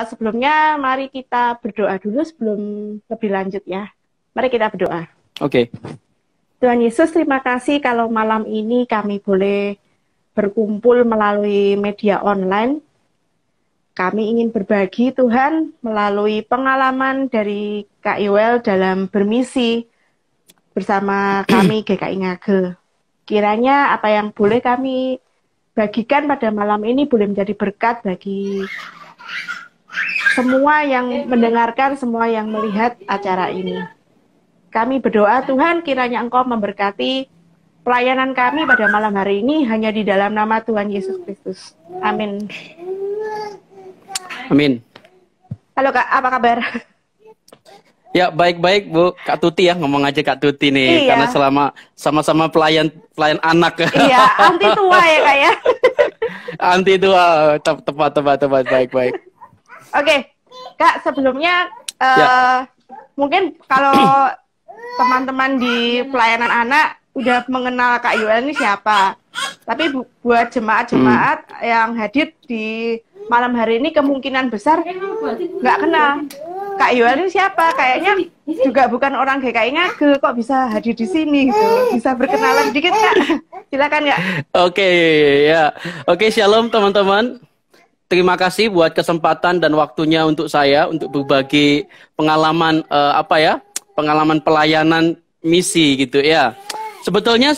Sebelumnya mari kita berdoa dulu sebelum lebih lanjut ya. Mari kita berdoa. Oke. Tuhan Yesus, terima kasih kalau malam ini kami boleh berkumpul melalui media online. Kami ingin berbagi Tuhan melalui pengalaman dari Kak Yoel dalam bermisi bersama kami GKI Ngage. Kiranya apa yang boleh kami bagikan pada malam ini boleh menjadi berkat bagi semua yang mendengarkan, semua yang melihat acara ini. Kami berdoa Tuhan kiranya Engkau memberkati pelayanan kami pada malam hari ini hanya di dalam nama Tuhan Yesus Kristus. Amin. Amin. Halo Kak, apa kabar? Ya, baik-baik Bu. Kak Tuti ya, ngomong aja Kak Tuti nih. Iya. Karena selama sama-sama pelayan anak. Iya, anti tua ya Kak ya. Anti tua, tepat, baik-baik. Oke, Kak, sebelumnya mungkin kalau teman-teman di pelayanan anak udah mengenal Kak Yoel ini siapa. Tapi buat jemaat-jemaat yang hadir di malam hari ini kemungkinan besar nggak kenal. Kak Yoel ini siapa? Kayaknya juga bukan orang GKI Ngage, kok bisa hadir di sini gitu. Bisa berkenalan dikit Kak? Silakan Kak. Oke, ya. Oke, shalom teman-teman. Terima kasih buat kesempatan dan waktunya untuk saya untuk berbagi pengalaman pengalaman pelayanan misi gitu ya. Sebetulnya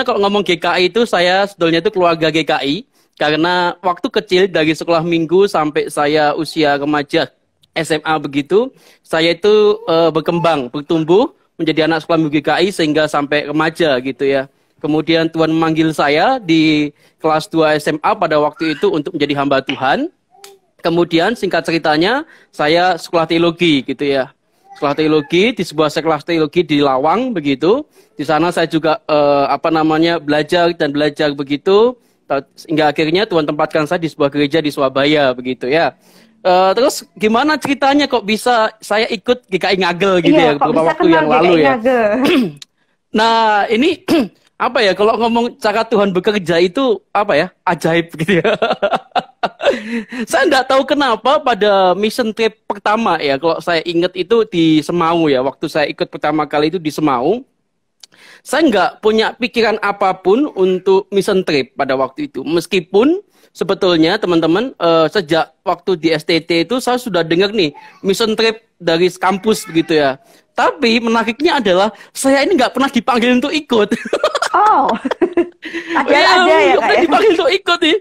kalau ngomong GKI itu saya sebetulnya itu keluarga GKI karena waktu kecil dari sekolah minggu sampai saya usia remaja SMA begitu, saya itu bertumbuh menjadi anak sekolah minggu GKI sehingga sampai remaja gitu ya. Kemudian Tuhan memanggil saya di kelas 2 SMA pada waktu itu untuk menjadi hamba Tuhan. Kemudian singkat ceritanya saya sekolah teologi gitu ya. Sekolah teologi di sebuah sekolah teologi di Lawang begitu. Di sana saya juga belajar begitu. Hingga akhirnya Tuhan tempatkan saya di sebuah gereja di Surabaya begitu ya. Terus gimana ceritanya kok bisa saya ikut GKI Ngage gitu ya beberapa waktu yang lalu ya. Nah ini kalau ngomong cara Tuhan bekerja itu ajaib gitu ya. Saya enggak tahu kenapa pada mission trip pertama ya, kalau saya ingat itu di Semau ya, waktu saya ikut pertama kali itu di Semau. Saya enggak punya pikiran apapun untuk mission trip pada waktu itu. Meskipun sebetulnya teman-teman sejak waktu di STT itu saya sudah dengar nih mission trip dari kampus begitu ya. Tapi menariknya adalah saya ini nggak pernah dipanggil untuk ikut. Oh, padahal ada ya Kak ya? Dipanggil untuk ikut nih.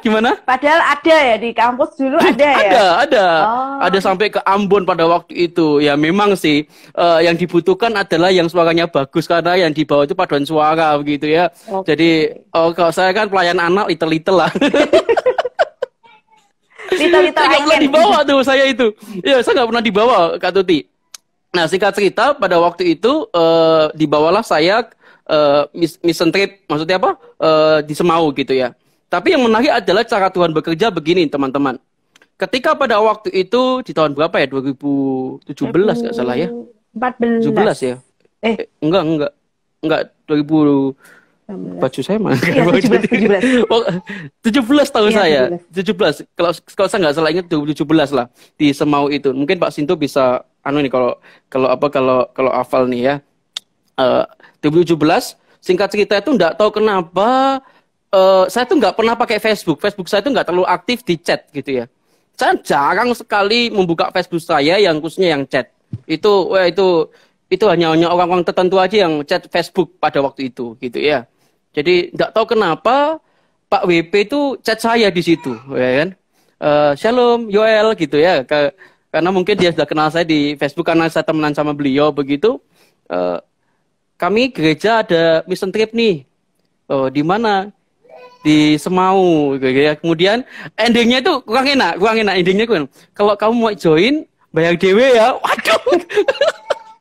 Gimana? Padahal ada ya di kampus dulu ada ya? Ada. Oh. Ada sampai ke Ambon pada waktu itu. Ya memang sih yang dibutuhkan adalah yang suaranya bagus karena yang di bawah itu paduan suara begitu ya. Okay. Jadi kalau saya kan pelayan anak little lah. Saya nggak pernah dibawa tuh saya itu. Ya saya nggak pernah dibawa Kak Tuti. Nah singkat cerita pada waktu itu dibawalah saya mission trip, maksudnya di Semau gitu ya. Tapi yang menarik adalah cara Tuhan bekerja begini teman-teman. Ketika pada waktu itu di tahun berapa ya? 2017 nggak salah ya? 14 ya? Enggak 2000 baju saya mana? Iya, 17. 17 tahun saya. 17. Kalau saya nggak salah ingat 2017 lah di Semau itu. Mungkin Pak Sinto bisa kalau hafal nih ya. 2017 singkat cerita itu nggak tahu kenapa saya tuh nggak pernah pakai Facebook saya tuh nggak terlalu aktif di chat gitu ya. Saya jarang sekali membuka Facebook saya yang khususnya yang chat itu hanya orang-orang tertentu aja yang chat Facebook pada waktu itu gitu ya. Jadi nggak tahu kenapa Pak WP itu chat saya di situ ya kan. Shalom Yoel gitu ya, karena mungkin dia sudah kenal saya di Facebook karena saya temenan sama beliau begitu. Kami gereja ada mission trip nih. Di mana? Di Semau gitu ya. Kemudian endingnya itu kurang enak endingnya kalau kamu mau join bayar dewe ya. Waduh.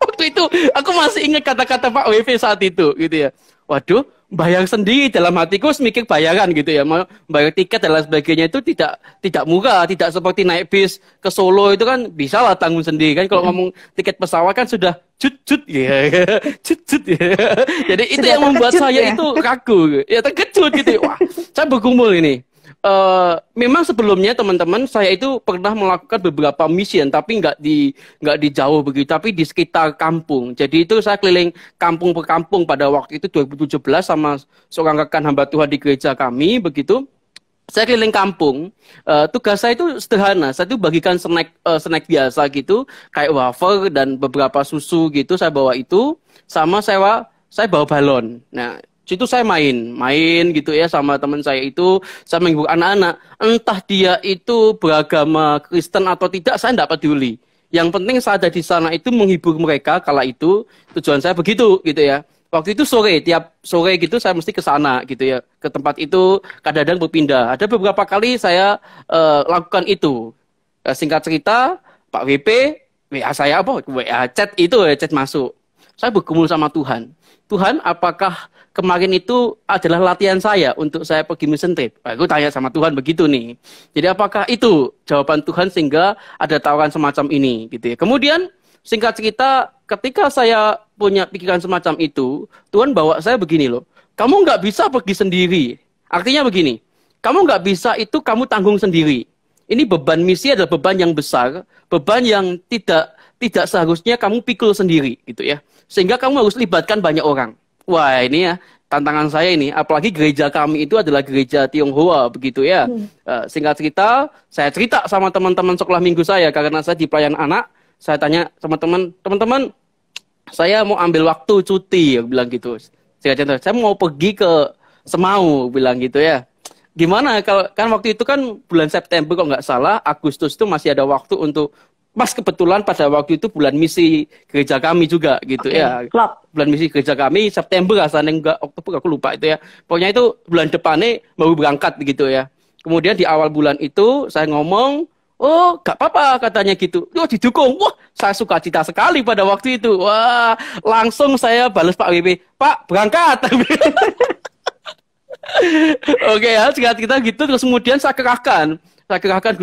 Waktu itu aku masih ingat kata-kata Pak WP saat itu gitu ya. Waduh, bayar sendiri, dalam hatiku mikir bayaran gitu ya. Mau bayar tiket dan lain sebagainya itu tidak murah, tidak seperti naik bis ke Solo itu kan bisa lah tanggung sendiri kan. Kalau ngomong tiket pesawat kan sudah cut ya. Cut ya. Jadi itu yang membuat saya itu ragu. Ya terkejut gitu. Wah, saya bergumul ini. memang sebelumnya teman-teman saya itu pernah melakukan beberapa mission tapi nggak di jauh begitu tapi di sekitar kampung. Jadi itu saya keliling kampung per kampung pada waktu itu 2017 sama seorang rekan hamba Tuhan di gereja kami begitu. Saya keliling kampung, tugas saya itu sederhana, saya itu bagikan snack biasa gitu, kayak wafer dan beberapa susu gitu, saya bawa itu, sama saya bawa balon. Nah, situ saya main gitu ya sama teman saya itu, saya menghibur anak-anak, entah dia itu beragama Kristen atau tidak, saya tidak peduli. Yang penting saya ada di sana itu menghibur mereka, kala itu tujuan saya begitu gitu ya. Waktu itu tiap sore gitu saya mesti ke sana gitu ya. Ke tempat itu kadang-kadang berpindah. Ada beberapa kali saya lakukan itu. Singkat cerita, Pak WP, WA saya apa? WA chat itu ya, chat masuk. Saya bergumul sama Tuhan. Tuhan, apakah kemarin itu adalah latihan saya untuk saya pergi mission trip? Aku tanya sama Tuhan begitu nih. Jadi apakah itu jawaban Tuhan sehingga ada tawaran semacam ini gitu ya. Kemudian singkat cerita, ketika saya punya pikiran semacam itu, Tuhan bawa saya begini loh. Kamu nggak bisa pergi sendiri. Artinya begini, kamu nggak bisa itu kamu tanggung sendiri. Ini beban misi adalah beban yang besar, beban yang tidak seharusnya kamu pikul sendiri gitu ya. Sehingga kamu harus libatkan banyak orang. Wah ini ya tantangan saya ini. Apalagi gereja kami itu adalah gereja Tionghoa begitu ya. Singkat cerita, saya cerita sama teman-teman sekolah minggu saya karena saya di pelayanan anak. Saya tanya teman-teman, saya mau ambil waktu cuti, ya, bilang gitu. Saya mau pergi ke Semau, bilang gitu ya. Gimana kalau kan waktu itu kan bulan September kalau nggak salah, Agustus itu masih ada waktu untuk pas kebetulan pada waktu itu bulan misi gereja kami juga gitu ya. Klub. Bulan misi gereja kami September asalnya enggak Oktober aku lupa itu ya. Pokoknya itu bulan depannya baru berangkat begitu ya. Kemudian di awal bulan itu saya ngomong, oh, gak apa-apa katanya gitu. Oh, didukung. Wah, saya suka cita sekali pada waktu itu. Wah, langsung saya balas Pak WP. Pak, berangkat. Oke ya, singkat kita gitu. Terus kemudian saya kerahkan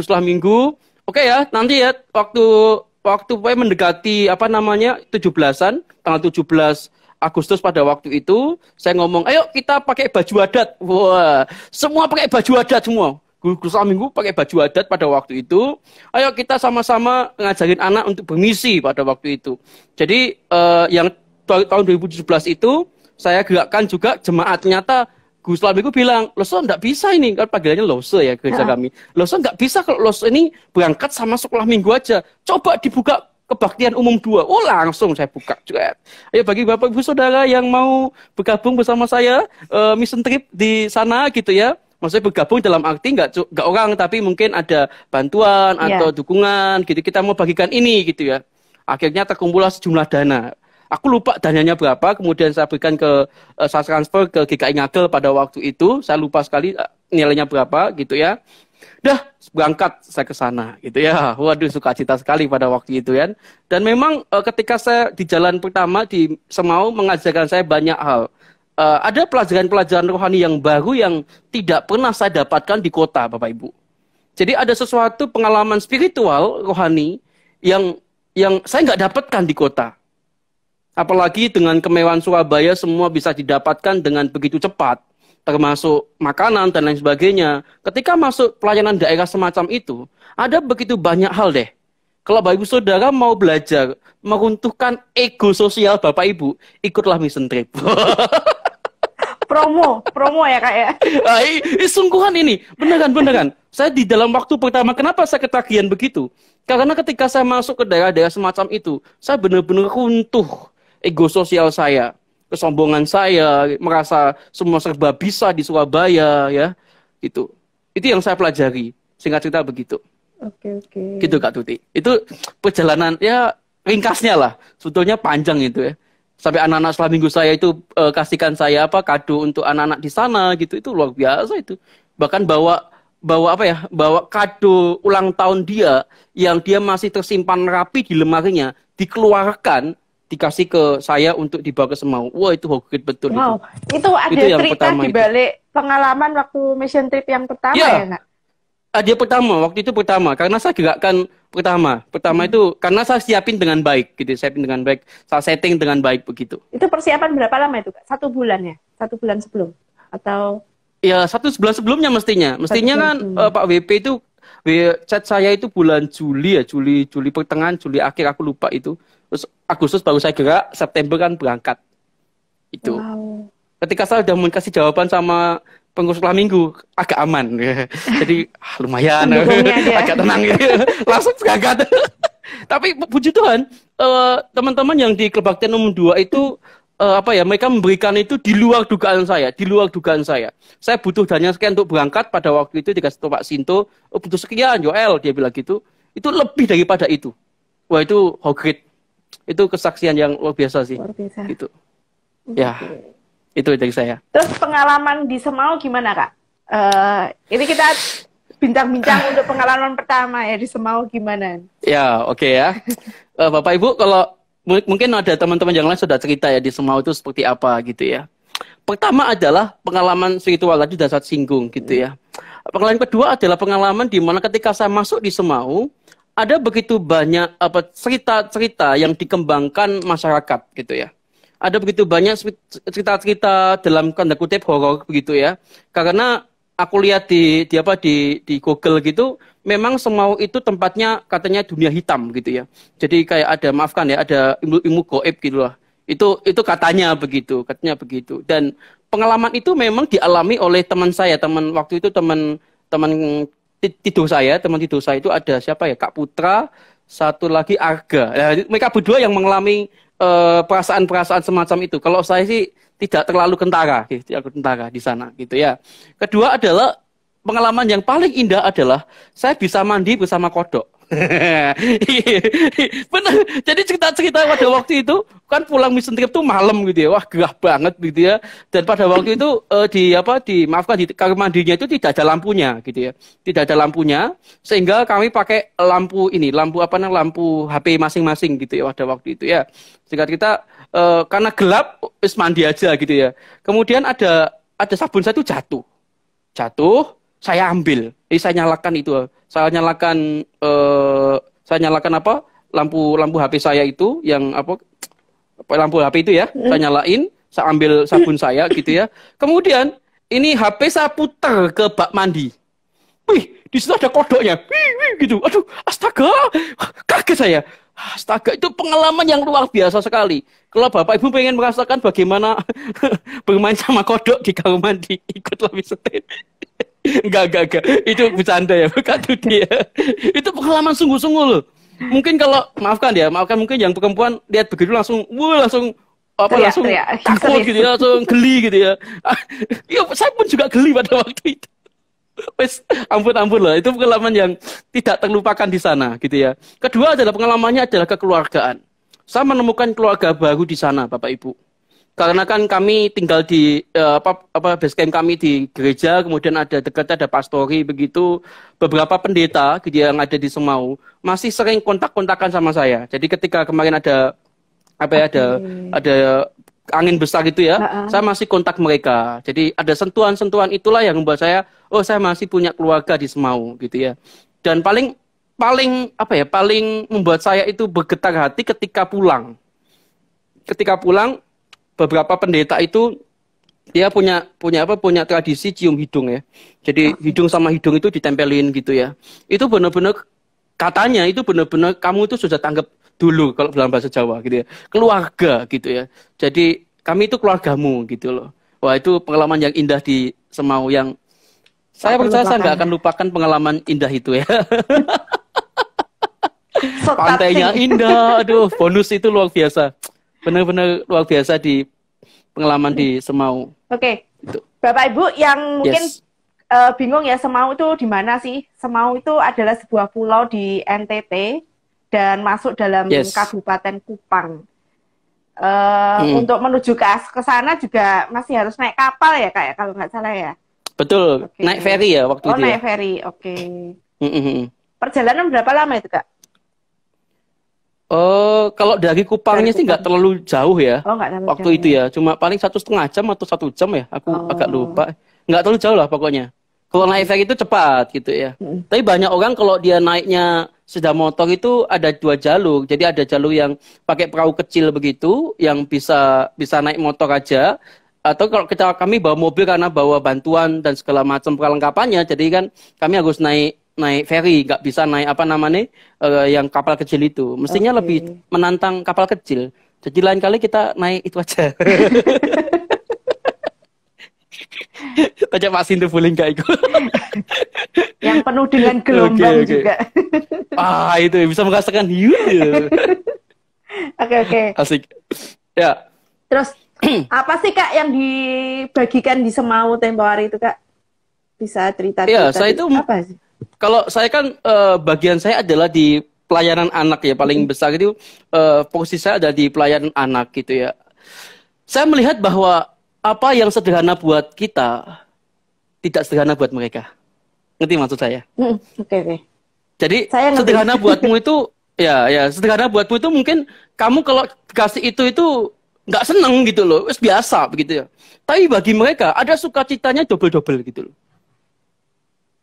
setelah minggu. Oke ya, nanti ya waktu mendekati 17-an, tanggal 17 Agustus pada waktu itu, saya ngomong, ayo kita pakai baju adat. Wah, semua pakai baju adat semua. Guru selama minggu pakai baju adat pada waktu itu. Ayo kita sama-sama ngajarin anak untuk bermisi pada waktu itu. Jadi yang tahun 2017 itu saya gerakkan juga jemaat. Ternyata guru selama minggu bilang, Loso enggak bisa ini. Kan panggilannya Loso ya gereja kami. Loso enggak bisa kalau Loso ini berangkat sama sekolah minggu aja. Coba dibuka kebaktian umum 2. Oh langsung saya buka juga. Ayo bagi Bapak Ibu Saudara yang mau bergabung bersama saya mission trip di sana gitu ya. Maksudnya bergabung dalam arti nggak orang, tapi mungkin ada bantuan atau dukungan gitu. Kita mau bagikan ini gitu ya. Akhirnya terkumpullah sejumlah dana. Aku lupa dananya berapa, kemudian saya berikan saya transfer ke GKI Ngagel pada waktu itu. Saya lupa sekali nilainya berapa gitu ya. Dah berangkat saya ke sana gitu ya. Waduh sukacita sekali pada waktu itu ya. Dan memang ketika saya di jalan pertama di Semau mengajarkan saya banyak hal. Ada pelajaran-pelajaran rohani yang baru yang tidak pernah saya dapatkan di kota, Bapak Ibu. Jadi ada sesuatu pengalaman spiritual rohani yang saya nggak dapatkan di kota. Apalagi dengan kemewahan Surabaya semua bisa didapatkan dengan begitu cepat, termasuk makanan dan lain sebagainya. Ketika masuk pelayanan daerah semacam itu, ada begitu banyak hal deh. Kalau Bapak Ibu Saudara mau belajar meruntuhkan ego sosial Bapak Ibu, ikutlah mission trip. promo ya Kak ya. Sungguhan ini, beneran. Saya di dalam waktu pertama, kenapa saya ketagihan begitu? Karena ketika saya masuk ke daerah-daerah semacam itu, saya benar-benar runtuh ego sosial saya, kesombongan saya, merasa semua serba bisa di Surabaya ya. Itu yang saya pelajari. Singkat cerita begitu. Oke. Gitu Kak Tuti. Itu perjalanan ya ringkasnya lah. Sebetulnya panjang itu ya. Sampai anak-anak selama minggu saya itu kasihkan saya kado untuk anak-anak di sana gitu. Itu luar biasa itu. Bahkan bawa kado ulang tahun dia yang dia masih tersimpan rapi di lemarinya, dikeluarkan, dikasih ke saya untuk dibawa ke Semau. Wah itu hoget betul. Wow, itu ada cerita di balik pengalaman waktu mission trip yang pertama ya Kak? Dia waktu itu pertama, karena saya gerakkan pertama itu karena saya siapin dengan baik gitu, saya setting dengan baik begitu. Itu persiapan berapa lama itu Kak? 1 bulan ya? 1 bulan sebelum? Atau Ya 1 bulan sebelumnya mestinya. Mestinya kan Pak WP itu chat saya itu bulan Juli ya, Juli pertengahan, Juli akhir aku lupa itu. Terus Agustus baru saya gerak, September kan berangkat. Itu. Wow. Ketika saya udah kasih jawaban sama pengurus sekolah minggu, agak aman. Jadi lumayan, agak tenang gitu. Langsung berangkat. Tapi puji Tuhan, teman-teman yang di Kebaktian Umum 2 itu mereka memberikan itu di luar dugaan saya, Saya butuh dana sekian untuk berangkat, pada waktu itu dikasih tahu Pak Sinto, butuh sekian, Joel, dia bilang gitu. Itu lebih daripada itu. Wah, itu how great. Itu kesaksian yang luar biasa sih. Luar biasa. Gitu. Ya, itu dari saya. Terus pengalaman di Semau gimana, Kak? Ini kita bincang-bincang untuk pengalaman pertama ya di Semau gimana? Ya, oke ya. Bapak Ibu, kalau mungkin ada teman-teman yang lain sudah cerita ya di Semau itu seperti apa gitu ya. Pertama adalah pengalaman spiritual tadi sudah saya singgung gitu ya. Pengalaman kedua adalah pengalaman di mana ketika saya masuk di Semau, ada begitu banyak cerita-cerita yang dikembangkan masyarakat gitu ya. Ada begitu banyak cerita-cerita dalam tanda kutip horor begitu ya. Karena aku lihat di Google gitu, memang Semau itu tempatnya katanya dunia hitam gitu ya. Jadi kayak ada ilmu goib gitu lah. Itu katanya begitu. Dan pengalaman itu memang dialami oleh teman waktu itu teman tidur saya itu ada siapa ya? Kak Putra, satu lagi Arga. Nah, mereka berdua yang mengalami perasaan-perasaan semacam itu. Kalau saya sih tidak terlalu kentara di sana gitu ya. Kedua adalah pengalaman yang paling indah adalah saya bisa mandi bersama kodok. Benar. Jadi cerita-cerita pada waktu itu kan pulang mission trip tuh malam gitu ya. Wah, gerah banget gitu ya. Dan pada waktu itu di kamar mandinya itu tidak ada lampunya gitu ya. Tidak ada lampunya sehingga kami pakai lampu HP masing-masing gitu ya pada waktu itu ya. Sehingga kita karena gelap wis mandi aja gitu ya. Kemudian ada sabun saya itu jatuh, saya ambil. Jadi saya nyalakan itu. Saya nyalakan lampu HP saya itu yang lampu HP itu ya. Saya nyalain, saya ambil sabun saya gitu ya. Kemudian ini HP saya putar ke bak mandi. Wih, di situ ada kodoknya. Wih, gitu. Aduh, astaga. Kaget saya. Astaga, itu pengalaman yang luar biasa sekali. Kalau Bapak Ibu pengen merasakan bagaimana bermain sama kodok di kamar mandi, ikutlah wisata. Enggak. Itu bercanda ya, bukan dia. Itu pengalaman sungguh-sungguh loh. Mungkin kalau maafkan mungkin yang perempuan lihat begitu langsung takut gitu ya, langsung geli gitu ya. Ya, saya pun juga geli pada waktu itu. Wes, ampun loh. Itu pengalaman yang tidak terlupakan di sana gitu ya. Kedua adalah pengalamannya adalah kekeluargaan. Saya menemukan keluarga baru di sana, Bapak Ibu. Karena kan kami tinggal di base camp kami di gereja, kemudian dekatnya ada pastori begitu, beberapa pendeta gitu yang ada di Semau masih sering kontak-kontakan sama saya. Jadi ketika kemarin ada angin besar gitu ya, saya masih kontak mereka. Jadi ada sentuhan-sentuhan itulah yang membuat saya, saya masih punya keluarga di Semau gitu ya. Dan paling membuat saya itu bergetar hati ketika pulang. Beberapa pendeta itu dia punya tradisi cium hidung ya. Jadi hidung sama hidung itu ditempelin gitu ya. Itu benar-benar katanya itu benar-benar kamu itu sudah tanggap dulu kalau dalam bahasa Jawa gitu ya. Keluarga gitu ya. Jadi kami itu keluargamu gitu loh. Wah, itu pengalaman yang indah di Semau yang saya percaya saya nggak akan lupakan pengalaman indah itu ya. Pantainya indah, aduh, bonus itu luar biasa. Benar-benar luar biasa di pengalaman di Semau. Oke. Bapak Ibu yang mungkin bingung ya, Semau itu di mana sih? Semau itu adalah sebuah pulau di NTT dan masuk dalam Kabupaten Kupang. Untuk menuju ke sana juga masih harus naik kapal ya, Kak, ya, kalau nggak salah ya? Betul, naik ferry ya waktu itu. Naik ferry, oke. Perjalanan berapa lama itu, Kak? Kalau dari Kupangnya sih nggak terlalu jauh ya. Nggak terlalu waktu jauh itu ya. Cuma paling 1,5 jam atau 1 jam ya. Aku agak lupa. Nggak terlalu jauh lah pokoknya. Kalau naik ferry itu cepat gitu ya. Tapi banyak orang kalau dia naiknya sepeda motor itu ada 2 jalur. Jadi ada jalur yang pakai perahu kecil begitu, yang bisa naik motor aja. atau kalau kami bawa mobil karena bawa bantuan dan segala macam perlengkapannya, jadi kan kami harus naik ferry, nggak bisa naik apa namanya yang kapal kecil itu. Mestinya lebih menantang kapal kecil. Jadi lain kali kita naik itu aja. Tanya Pak Sintu boleh nggak ikut? Yang penuh dengan gelombang juga. Itu bisa merasakan hiu. Oke. Asik. Ya. Terus apa sih Kak yang dibagikan di Semau tempo hari itu Kak? Bisa cerita? Ya, saya itu apa sih? Kalau saya kan bagian saya adalah di pelayanan anak ya, paling besar itu posisi saya ada di pelayanan anak gitu ya. Saya melihat bahwa apa yang sederhana buat kita tidak sederhana buat mereka. Ngerti maksud saya? Oke. Jadi sederhana buatmu itu ya sederhana buatmu itu mungkin kamu kalau dikasih itu nggak seneng gitu loh, wes biasa begitu ya. Tapi bagi mereka ada sukacitanya double gitu loh.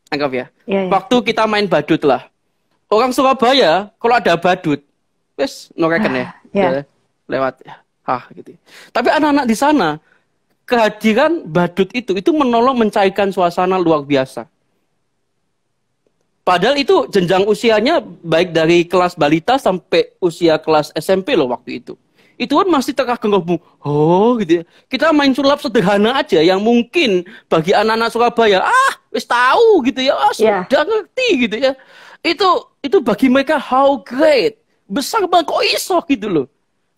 Anggap ya. Waktu kita main badut lah. Orang Surabaya kalau ada badut, wes noreken ya. Lewat ya. Gitu. Tapi anak-anak di sana kehadiran badut itu menolong mencairkan suasana luar biasa. Padahal itu jenjang usianya baik dari kelas balita sampai usia kelas SMP loh waktu itu. Itu kan masih terkagum-kagum. Gitu ya. Kita main sulap sederhana aja yang mungkin bagi anak-anak Surabaya, wis tahu gitu ya, sudah ngerti gitu ya. Itu bagi mereka how great, besar banget kok iso gitu loh.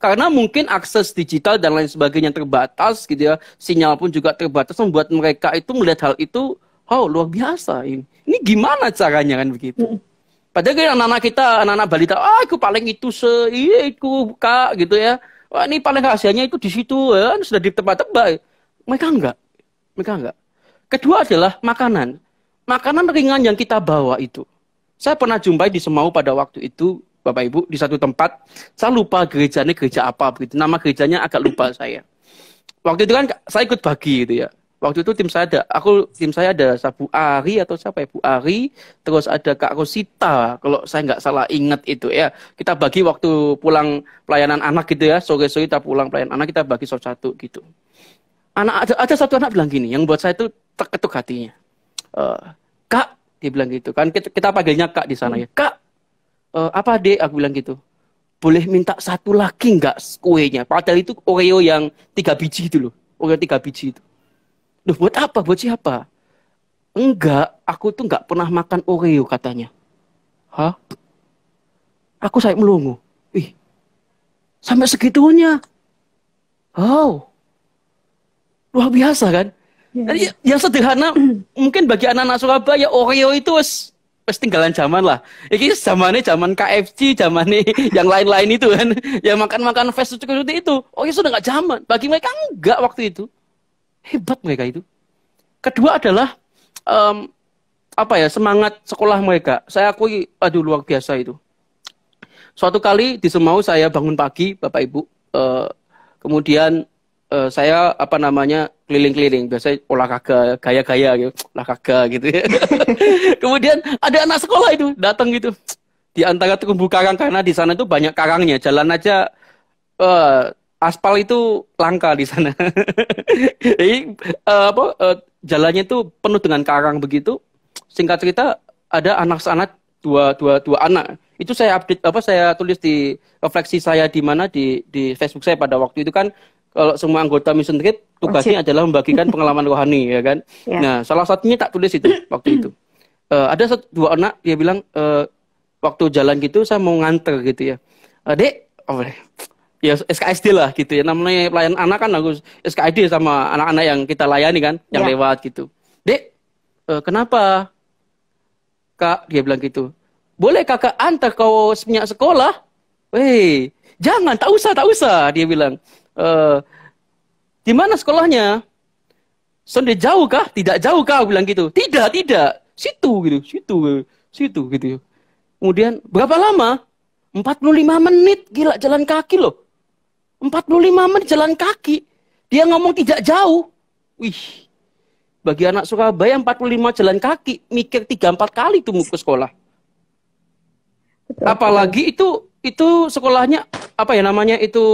Karena mungkin akses digital dan lain sebagainya terbatas gitu ya, sinyal pun juga terbatas, membuat mereka itu melihat hal itu, luar biasa ini. Ini gimana caranya kan begitu? Padahal kan anak-anak kita, anak-anak balita, aku paling itu itu Kak gitu ya. Wah ini paling rahasianya itu di situ ya, sudah ditebak-tebak. Mereka enggak. Kedua adalah makanan. Makanan ringan yang kita bawa itu. Saya pernah jumpai di Semau pada waktu itu, Bapak Ibu, di satu tempat. Saya lupa gerejanya gereja apa begitu. Nama gerejanya agak lupa saya. Waktu itu kan saya ikut bagi gitu ya. Waktu itu tim saya ada Bu Ari atau siapa ya, Bu Ari, terus ada Kak Rosita, kalau saya nggak salah ingat itu ya. Kita bagi waktu pulang pelayanan anak gitu ya, sore-sore kita pulang pelayanan anak, kita bagi satu gitu. Ada satu anak bilang gini, yang buat saya itu terketuk hatinya. Kak, dia bilang gitu kan, kita panggilnya Kak di sana ya. Kak, apa Dek? Aku bilang gitu. Boleh minta satu lagi nggak kuenya? Padahal itu Oreo yang 3 biji itu loh, Oreo 3 biji itu. Loh, buat apa? Buat siapa? Enggak, aku tuh nggak pernah makan Oreo katanya. Aku saya melongo. Sampai segitunya. Luar biasa kan? Jadi, yang sederhana mungkin bagi anak-anak Surabaya Oreo itu wes tinggalan zaman lah. Ini zaman KFC, zamannya yang lain-lain itu kan. Yang makan fast food seperti itu. Oreo sudah nggak zaman. Bagi mereka enggak waktu itu. Hebat mereka itu. Kedua adalah semangat sekolah mereka. Saya akui, luar biasa itu. Suatu kali di Semau saya bangun pagi, Bapak Ibu, kemudian saya keliling-keliling, biasanya olahraga gaya-gaya gitu, olahraga gitu ya. Kemudian ada anak sekolah itu datang gitu. Di antara terumbu karang, karena di sana itu banyak karangnya, jalan aja aspal itu langka di sana. Jadi jalannya itu penuh dengan karang begitu. Singkat cerita ada anak dua anak. Itu saya update saya tulis di refleksi saya di Facebook saya pada waktu itu kan, kalau semua anggota Mission Trip tugasnya adalah membagikan pengalaman rohani ya kan. Nah, salah satunya tak tulis itu waktu itu. Ada 2 anak dia bilang waktu jalan gitu saya mau nganter gitu ya. Dek, ya SKSD lah gitu ya, namanya pelayan anak kan harus SKSD sama anak-anak yang kita layani kan, yang lewat gitu. Dek, kenapa Kak? Dia bilang gitu. Boleh kakak antar kau punya sekolah? Jangan, tak usah. Dia bilang, di mana sekolahnya? Sudah jauh kah? Tidak jauh kah? Bilang gitu. Tidak. Situ gitu. Kemudian berapa lama? 45 menit, gila jalan kaki loh. 45 menit jalan kaki. Dia ngomong tidak jauh. Bagi anak Surabaya 45 jalan kaki, mikir 3-4 kali tuh mau ke sekolah. Apalagi itu sekolahnya itu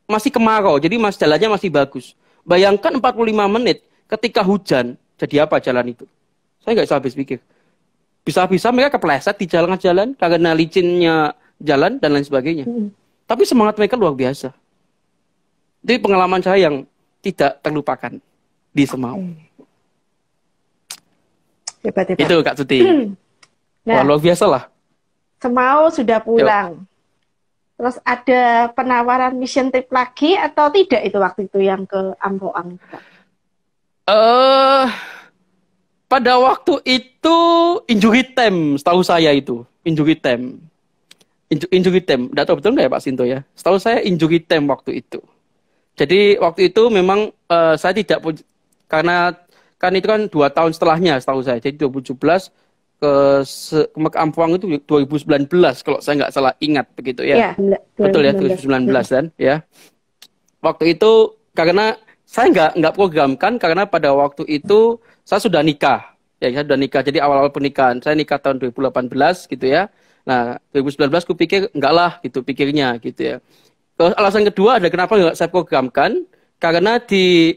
masih kemarau, jadi jalannya masih bagus. Bayangkan 45 menit ketika hujan, jadi apa jalan itu? Saya nggak bisa habis pikir. Bisa-bisa mereka kepleset di jalan-jalan karena licinnya jalan dan lain sebagainya. Tapi semangat mereka luar biasa. Itu pengalaman saya yang tidak terlupakan di Semau. Hebat. Itu Kak Tuti. Wah, luar biasa lah. Semau sudah pulang. Terus ada penawaran mission trip lagi atau tidak itu waktu itu yang ke Ampoang? Pada waktu itu injury time, setahu saya itu injury time. Injury time, tidak tahu betul nggak ya Pak Sinto ya? Setahu saya injury time waktu itu. Jadi waktu itu memang saya tidak karena kan itu kan 2 tahun setelahnya setahu saya. Jadi 2017 ke Ampoang itu 2019 kalau saya nggak salah ingat begitu ya. Betul ya 2019 kan ya. Waktu itu karena saya nggak programkan karena pada waktu itu saya sudah nikah. Ya, saya sudah nikah. Jadi awal-awal pernikahan saya nikah tahun 2018 gitu ya. Nah, 2019 aku pikir enggak lah gitu pikirnya gitu ya. Alasan kedua ada kenapa nggak saya programkan karena di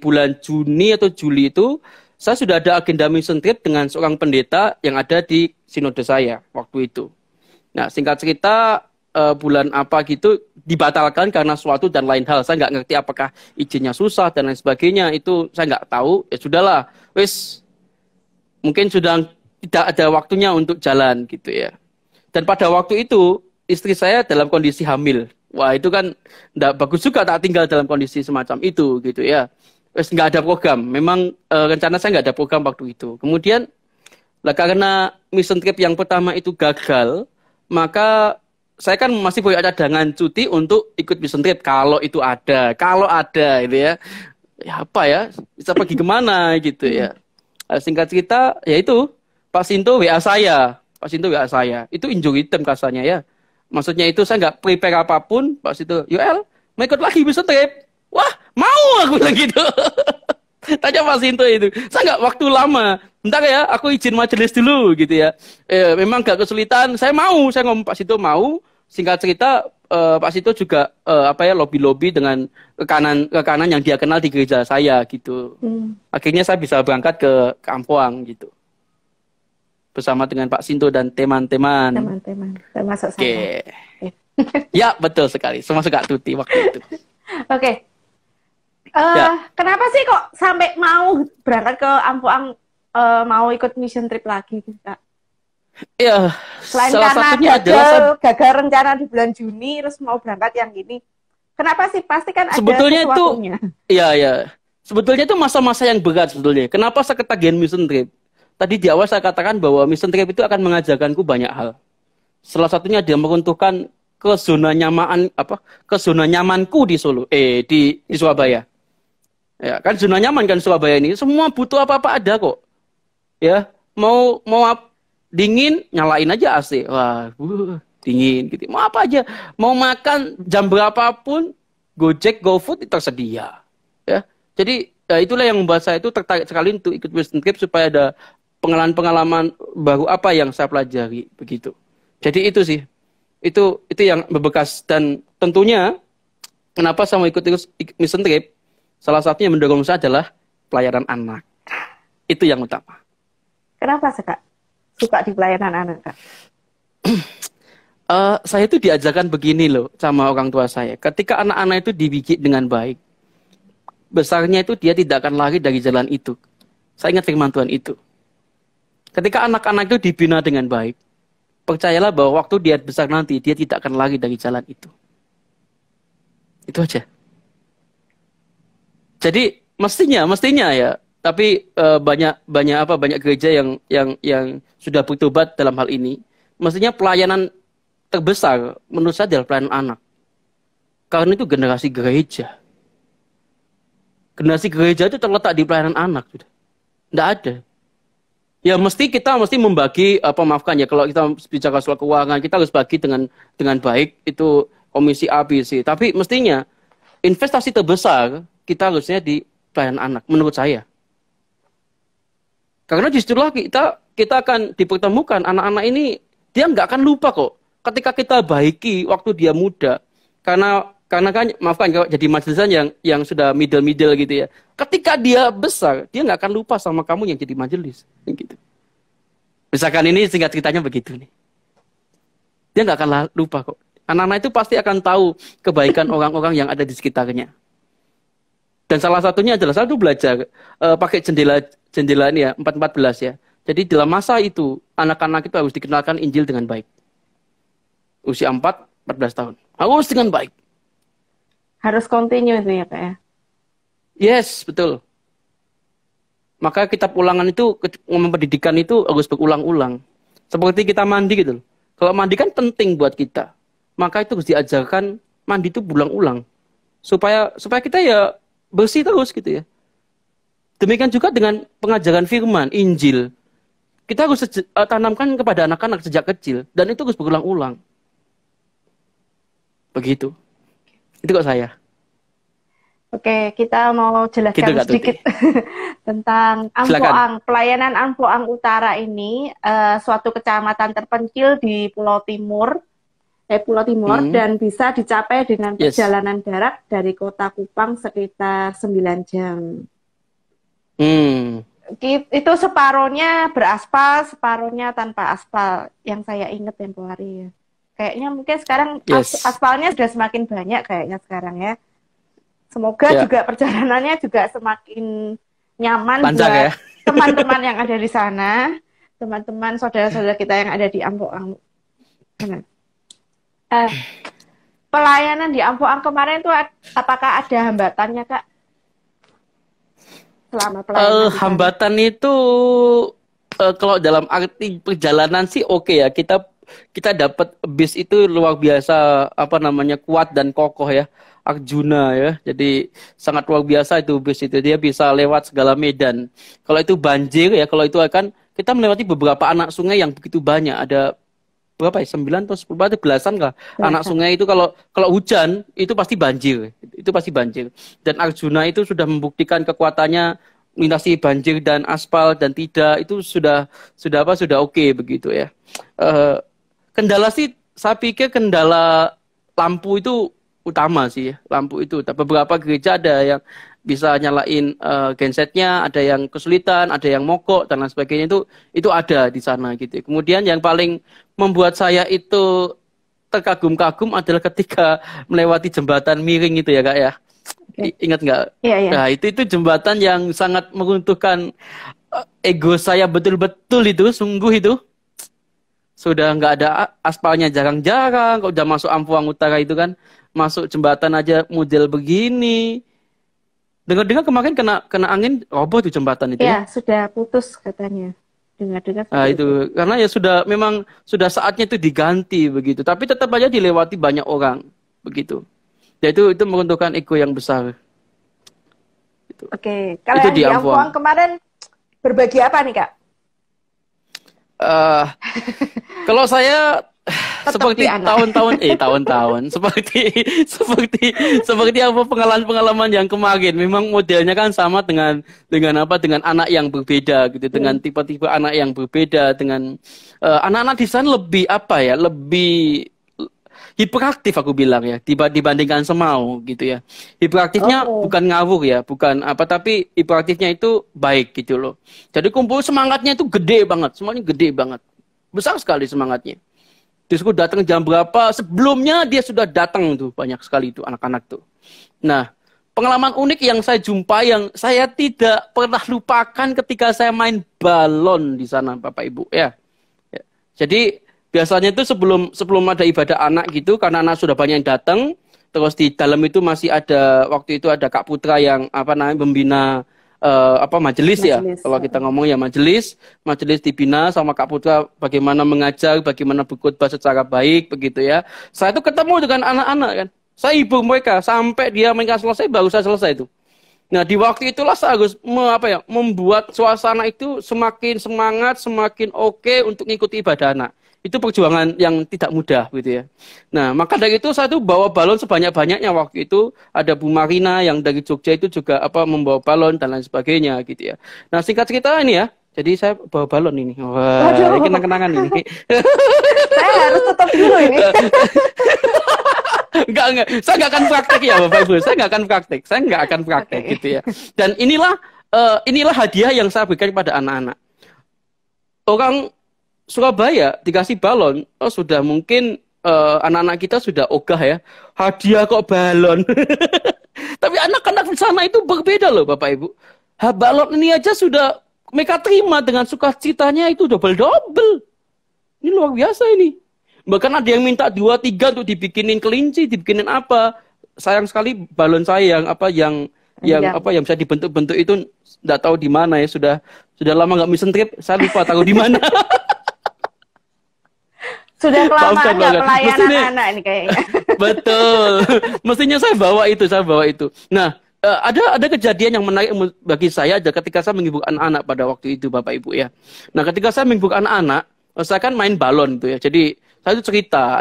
bulan Juni atau Juli itu saya sudah ada agenda mission trip dengan seorang pendeta yang ada di sinode saya waktu itu. Nah, singkat cerita bulan apa gitu dibatalkan karena suatu dan lain hal. Saya nggak ngerti apakah izinnya susah dan lain sebagainya. Itu saya nggak tahu. Ya sudahlah, wis mungkin sudah tidak ada waktunya untuk jalan gitu ya. Dan pada waktu itu istri saya dalam kondisi hamil. Wah itu kan nggak bagus juga tak tinggal dalam kondisi semacam itu gitu ya. Wes nggak ada program. Memang rencana saya nggak ada program waktu itu. Kemudian lah karena mission trip yang pertama itu gagal, maka saya kan masih punya cadangan cuti untuk ikut mission trip kalau itu ada. Kalau ada gitu ya. Ya apa ya? Bisa pergi kemana gitu ya. Singkat cerita ya itu Pak Sinto WA saya. Pak Sinto WA saya. Itu injury time kasarnya ya. Maksudnya itu saya nggak prepare apapun. Pak Sinto, Yoel mau ikut lagi mission trip? Wah, mau aku bilang gitu. Tanya Pak Sinto itu. Saya nggak waktu lama. Bentar ya, aku izin majelis dulu gitu ya. Memang nggak kesulitan. Saya mau. Saya ngomong Pak Sinto mau. Singkat cerita, Pak Sinto juga lobby-lobby dengan rekanan yang dia kenal di gereja saya gitu. Akhirnya saya bisa berangkat ke Ampoang gitu. Bersama dengan Pak Sinto dan teman-teman. Teman-teman, termasuk saya. Ya, betul sekali. Termasuk Kak Tuti waktu itu. Oke. Kenapa sih kok sampai mau berangkat ke Ampoang, mau ikut mission trip lagi, Kak? Ya, selain salah karena satunya gagal rencana di bulan Juni, terus mau berangkat yang gini. Kenapa sih? Pasti kan ada sesuatunya. Iya. Sebetulnya itu masa-masa yang berat sebetulnya. Kenapa saya ketagihan mission trip? Tadi di awal saya katakan bahwa mission trip itu akan mengajarkanku banyak hal. Salah satunya dia meruntuhkan ke zona nyamanku di Solo, di Surabaya. Ya, kan zona nyaman kan Surabaya ini. Semua butuh apa-apa ada kok. Ya, mau dingin nyalain aja AC. Wah, dingin gitu. Mau apa aja, mau makan jam berapapun, Gojek, GoFood itu tersedia. Ya. Jadi itulah yang membuat saya itu tertarik sekali untuk ikut mission trip supaya ada pengalaman-pengalaman baru apa yang saya pelajari begitu. Jadi itu sih. Itu yang membekas dan tentunya kenapa saya mau ikut mission trip? Salah satunya yang mendorong saya adalah pelayanan anak. Itu yang utama. Kenapa sih, Kak? Suka di pelayanan anak, Kak? Saya itu diajarkan begini loh sama orang tua saya. Ketika anak-anak itu dididik dengan baik, besarnya itu dia tidak akan lari dari jalan itu. Saya ingat firman Tuhan itu. Ketika anak-anak itu dibina dengan baik, percayalah bahwa waktu dia besar nanti, dia tidak akan lari dari jalan itu. Itu aja. Jadi mestinya ya. Tapi banyak gereja yang sudah bertobat dalam hal ini. Mestinya pelayanan terbesar menurut saya adalah pelayanan anak. Karena itu generasi gereja. Generasi gereja itu terletak di pelayanan anak sudah. Tidak ada. Ya kita mesti membagi maafkan ya kalau kita bicara soal keuangan kita harus bagi dengan baik itu komisi A, B, C. Tapi mestinya investasi terbesar kita harusnya di pelayanan anak menurut saya. Karena disitulah kita akan dipertemukan anak-anak ini dia nggak akan lupa kok. Ketika kita baiki waktu dia muda, karena Karena kan, maafkan kalau jadi majelisan yang sudah middle gitu ya. Ketika dia besar, dia nggak akan lupa sama kamu yang jadi majelis. Gitu. Misalkan ini singkat ceritanya begitu nih. Dia nggak akan lupa kok. Anak-anak itu pasti akan tahu kebaikan orang-orang yang ada di sekitarnya. Dan salah satunya adalah satu belajar pakai jendela ini ya, 414 ya. Jadi dalam masa itu, anak-anak itu harus dikenalkan Injil dengan baik. Usia 14 tahun. Harus dengan baik. Harus continue itu ya Kak ya? Yes, betul. Maka kitab ulangan itu, pendidikan itu harus berulang-ulang. Seperti kita mandi gitu. Kalau mandi kan penting buat kita. Maka itu harus diajarkan mandi itu berulang-ulang. Supaya kita ya bersih terus gitu ya. Demikian juga dengan pengajaran firman, Injil. Kita harus tanamkan kepada anak-anak sejak kecil. Dan itu harus berulang-ulang. Begitu. Itu kok saya. Oke, kita mau jelaskan sedikit tentang Ampoang. Pelayanan Ampoang Utara ini suatu kecamatan terpencil di Pulau Timur, dan bisa dicapai dengan perjalanan darat dari kota Kupang sekitar 9 jam. Itu separohnya beraspal, separohnya tanpa aspal. Yang saya ingat tempo hari ya. Kayaknya mungkin sekarang aspalnya sudah semakin banyak kayaknya sekarang ya. Semoga juga perjalanannya juga semakin nyaman buat teman-teman yang ada di sana, teman-teman saudara-saudara kita yang ada di Ampoang. Pelayanan di Ampoang kemarin itu apakah ada hambatannya Kak? Selama pelayanan hambatan itu kalau dalam arti perjalanan sih oke ya. Kita dapat bis itu luar biasa kuat dan kokoh ya. Arjuna ya. Jadi sangat luar biasa itu bis itu. Dia bisa lewat segala medan. Kalau itu banjir ya, kalau itu akan kita melewati beberapa anak sungai yang begitu banyak. Ada berapa ya? 9 atau 10 atau belasan lah. Anak sungai itu kalau hujan itu pasti banjir. Itu pasti banjir. Dan Arjuna itu sudah membuktikan kekuatannya melintasi banjir dan aspal dan tidak itu sudah oke begitu ya. Kendala sih saya pikir kendala lampu itu utama sih ya. Lampu itu. Beberapa gereja ada yang bisa nyalain gensetnya, ada yang kesulitan, ada yang mogok dan lain sebagainya itu ada di sana gitu. Kemudian yang paling membuat saya itu terkagum-kagum adalah ketika melewati jembatan miring itu ya Kak ya. Ingat nggak? Iya. Nah itu jembatan yang sangat meruntuhkan ego saya betul-betul itu, sungguh itu. Sudah nggak ada aspalnya jarang-jarang, kalau udah masuk Ampoang Utara itu kan, masuk jembatan aja model begini. Dengar-dengar kemarin kena angin roboh tuh jembatan itu. Iya, sudah putus katanya. Dengar-dengar. Nah, itu karena ya memang sudah saatnya itu diganti begitu. Tapi tetap aja dilewati banyak orang begitu. Ya itu meruntuhkan ego yang besar. Gitu. Oke, kalau di Ampoang kemarin berbagi apa nih Kak? Kalau saya seperti tahun-tahun seperti apa pengalaman yang kemarin, memang modelnya kan sama dengan anak yang berbeda gitu, dengan tipe-tipe anak yang berbeda, dengan anak-anak di sana lebih lebih hiperaktif aku bilang ya, dibandingkan Semau gitu ya. Hiperaktifnya bukan ngawur ya, bukan tapi hiperaktifnya itu baik gitu loh. Jadi kumpul semangatnya itu gede banget, semuanya gede banget. Besar sekali semangatnya. Disuruh datang jam berapa, sebelumnya dia sudah datang tuh, banyak sekali itu anak-anak tuh. Nah, pengalaman unik yang saya jumpai yang saya tidak pernah lupakan ketika saya main balon di sana Bapak Ibu ya. Jadi biasanya itu sebelum ada ibadah anak gitu, karena anak sudah banyak yang datang, terus di dalam itu masih ada, waktu itu ada Kak Putra yang membina majelis ya. Kalau kita ngomong ya majelis dibina sama Kak Putra, bagaimana mengajar, bagaimana berkhotbah secara baik begitu ya. Saya itu ketemu dengan anak-anak kan. Saya hibur mereka sampai mereka selesai, baru saya selesai itu. Nah, di waktu itulah saya harus membuat suasana itu semakin semangat, semakin oke untuk mengikuti ibadah anak. Itu perjuangan yang tidak mudah gitu ya. Nah, maka dari itu saya tuh bawa balon sebanyak-banyaknya waktu itu. Ada Bu Marina yang dari Jogja itu juga membawa balon dan lain sebagainya gitu ya. Nah, singkat cerita ini ya. Jadi saya bawa balon ini. Wah, ini kenang-kenangan ini. Saya harus tutup dulu ini. Enggak. enggak. Saya nggak akan praktek ya Bapak Ibu. Saya nggak akan praktek gitu ya. Dan inilah hadiah yang saya berikan kepada anak-anak. Orang Surabaya dikasih balon, sudah mungkin anak-anak kita sudah ogah ya. Hadiah kok balon. Tapi anak-anak di sana itu berbeda loh Bapak Ibu. Balon ini aja sudah mereka terima dengan sukacitanya itu double-double. Ini luar biasa ini. Bahkan ada yang minta 2, 3 untuk dibikinin kelinci, dibikinin apa. Sayang sekali balon saya yang bisa dibentuk-bentuk itu nggak tahu di mana ya. Sudah lama nggak mission trip, saya lupa tahu di mana. Sudah kelamaan nggak pelayanan anak ini kayaknya. Betul. Mestinya saya bawa itu. Nah, ada kejadian yang menarik bagi saya ketika saya menghibur anak-anak pada waktu itu Bapak Ibu ya. Nah, ketika saya menghibur anak-anak, saya kan main balon itu ya. Jadi saya itu cerita,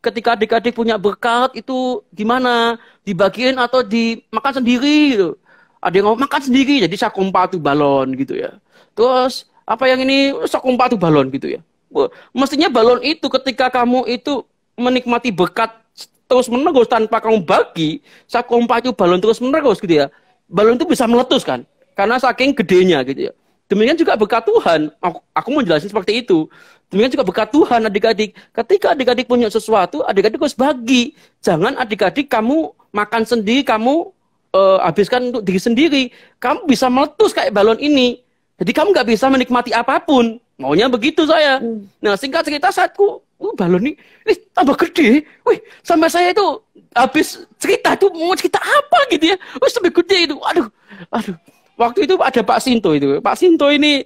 ketika adik-adik punya berkat itu gimana? Dibagiin atau dimakan sendiri gitu. Ada yang ngomong makan sendiri, jadi saya kompak tuh balon gitu ya. Terus apa yang ini saya kompak tuh balon gitu ya. Mestinya balon itu ketika kamu itu menikmati berkat terus menerus tanpa kamu bagi, saya kompak itu balon terus menerus gitu ya. Balon itu bisa meletus kan, karena saking gedenya gitu ya. Demikian juga berkat Tuhan. Aku mau jelasin seperti itu. Demikian juga berkat Tuhan adik-adik. Ketika adik-adik punya sesuatu, adik-adik harus bagi. Jangan adik-adik kamu makan sendiri, kamu habiskan untuk diri sendiri. Kamu bisa meletus kayak balon ini. Jadi kamu nggak bisa menikmati apapun. Maunya begitu saya. Nah, singkat cerita saatku, balon ini tambah gede. Wih, sampai saya itu habis cerita itu mau cerita apa gitu ya. Wih, sampai gede itu. Aduh. Waktu itu ada Pak Sinto itu. Pak Sinto ini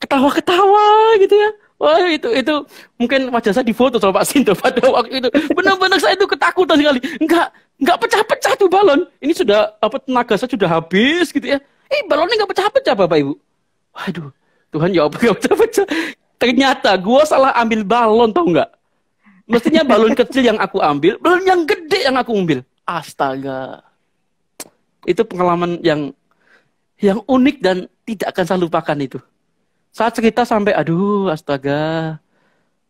ketawa-ketawa gitu ya. Wah, itu mungkin wajah saya difoto sama Pak Sinto pada waktu itu. Benar-benar saya itu ketakutan sekali. Enggak pecah-pecah tuh balon. Ini sudah tenaga saya sudah habis gitu ya. Balonnya enggak pecah-pecah Bapak Ibu. Waduh. Tuhan jawab gak pecah-pecah. Ternyata gue salah ambil balon, tau nggak? Mestinya balon kecil yang aku ambil, balon yang gede yang aku ambil. Astaga. Itu pengalaman yang unik dan tidak akan saya lupakan itu. Saat cerita sampai, aduh astaga.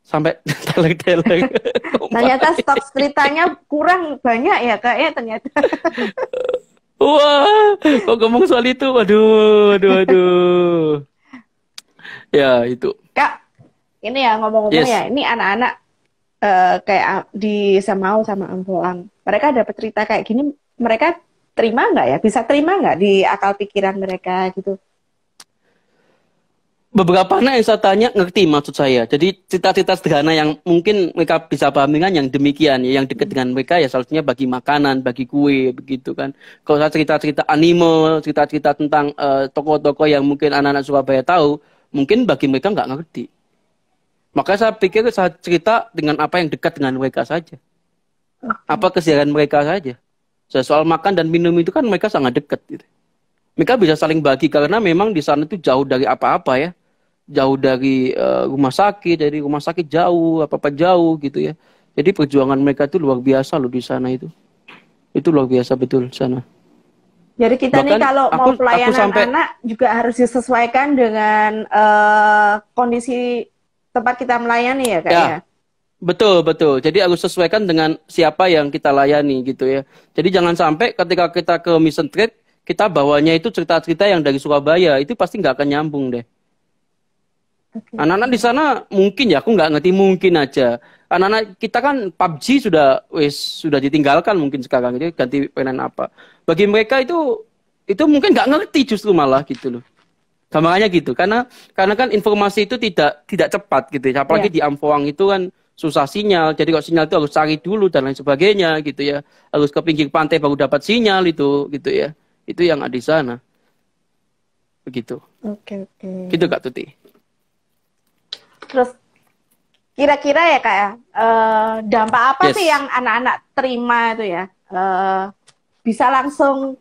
Sampai telek-telek. Ternyata stok ceritanya kurang banyak ya Kak ya ternyata. Wah, kok ngomong soal itu, aduh. Ya itu Kak, ini ya ngomong-ngomong ya, ini anak-anak kayak di Semau sama Ampoang, mereka dapat cerita kayak gini, mereka terima nggak ya? Bisa terima nggak di akal pikiran mereka gitu? Beberapa anak yang saya tanya ngerti maksud saya. Jadi cerita-cerita sederhana yang mungkin mereka bisa pahami kan yang demikian ya, yang dekat dengan mereka ya salah bagi makanan, bagi kue begitu kan. Kalau saya cerita-cerita anime, cerita-cerita tentang tokoh-tokoh yang mungkin anak-anak Surabaya tahu, mungkin bagi mereka nggak ngerti. Makanya saya pikir saya cerita dengan apa yang dekat dengan mereka saja. Apa keseharian mereka saja. Soal makan dan minum itu kan mereka sangat dekat. Gitu. Mereka bisa saling bagi karena memang di sana itu jauh dari apa-apa ya. Jauh dari rumah sakit, dari rumah sakit jauh, apa-apa jauh gitu ya. Jadi perjuangan mereka itu luar biasa loh di sana itu. Itu luar biasa betul di sana. Jadi kita nih kalau mau pelayanan anak juga harus disesuaikan dengan kondisi tempat kita melayani ya Kak ya? Betul. Jadi harus sesuaikan dengan siapa yang kita layani gitu ya. Jadi jangan sampai ketika kita ke mission trip, kita bawanya itu cerita-cerita yang dari Surabaya, itu pasti nggak akan nyambung deh. Anak-anak di sana mungkin ya, aku nggak ngerti mungkin aja. Anak-anak kita kan PUBG sudah ditinggalkan mungkin sekarang, jadi ganti permainan apa. Bagi mereka itu mungkin nggak ngerti justru malah gitu loh. Gampangannya gitu, karena kan informasi itu tidak cepat gitu ya. Apalagi di Ampoang itu kan susah sinyal, jadi kalau sinyal itu harus cari dulu dan lain sebagainya gitu ya. Harus ke pinggir pantai baru dapat sinyal itu gitu ya. Itu yang ada di sana. Begitu. Oke. Gitu Kak Tuti. Terus kira-kira ya Kak ya, dampak apa sih yang anak-anak terima itu ya? Bisa langsung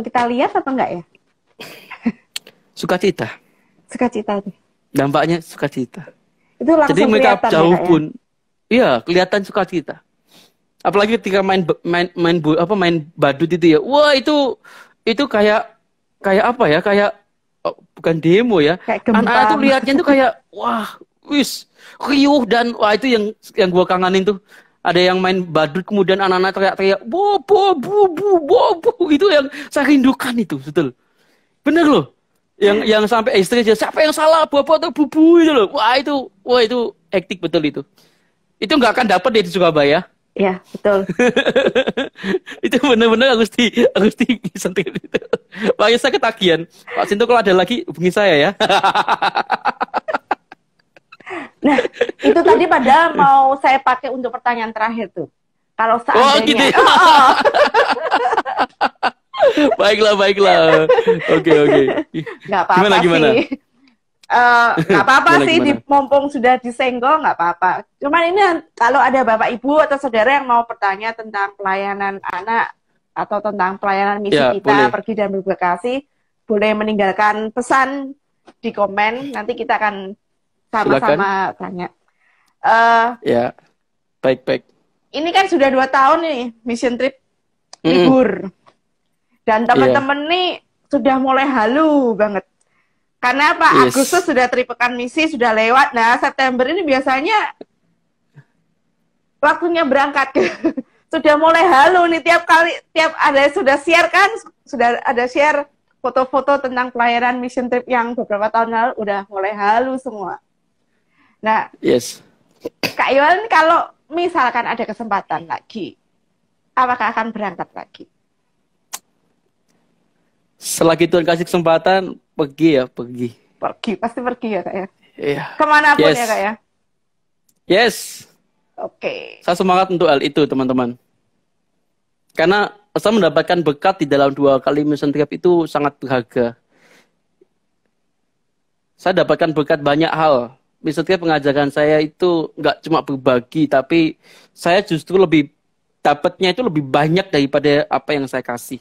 kita lihat apa enggak ya? Sukacita itu. Dampaknya sukacita. Itu langsung jadi mereka jauh ya, pun, iya kelihatan sukacita. Apalagi ketika main badut itu ya, wah itu kayak apa ya? Kayak bukan demo ya. Anak-anak itu lihatnya itu kayak wah wis riuh dan wah itu yang gua kangenin tuh. Ada yang main badut kemudian anak-anak teriak-teriak bobo bubu bobo itu yang saya rindukan itu betul. Bener loh. Yang sampai istri aja siapa yang salah bobo atau bubu itu loh. Wah itu hektik betul itu. Itu nggak akan dapat di Surabaya. Iya, betul. Itu benar-benar harus disentuh itu. Makanya saya ketagihan. Pak Sinto kalau ada lagi hubungi saya ya. Nah, itu tadi padahal mau saya pakai untuk pertanyaan terakhir tuh. Kalau seandainya... gitu ya? Baiklah. Oke. Nggak apa-apa gimana? sih. Nggak apa-apa sih, mumpung sudah disenggol, nggak apa-apa. Cuman ini kalau ada Bapak Ibu atau saudara yang mau bertanya tentang pelayanan anak atau tentang pelayanan misi ya, kita, boleh. pergi dan berbekasi, boleh meninggalkan pesan di komen. Nanti kita akan sama-sama tanya. Ya, baik. Ini kan sudah 2 tahun nih mission trip libur, dan teman-teman nih sudah mulai halu banget. Karena apa? Agustus sudah tripekan misi sudah lewat. Nah, September ini biasanya waktunya berangkat. Sudah mulai halu nih tiap ada sudah share kan, sudah ada share foto-foto tentang pelayanan mission trip yang beberapa tahun lalu udah mulai halu semua. Nah, Kak Yohan kalau misalkan ada kesempatan lagi, apakah akan berangkat lagi? Selagi Tuhan kasih kesempatan, pergi. Pasti pergi ya Kak ya? Iya. Kemanapun ya Kak ya? Yes. Oke. Saya semangat untuk hal itu teman-teman. Karena saya mendapatkan berkat di dalam 2 kali mission trip itu sangat berharga. Saya dapatkan berkat banyak hal. Mission trip pengajaran saya itu nggak cuma berbagi, tapi saya justru dapatnya itu lebih banyak daripada apa yang saya kasih.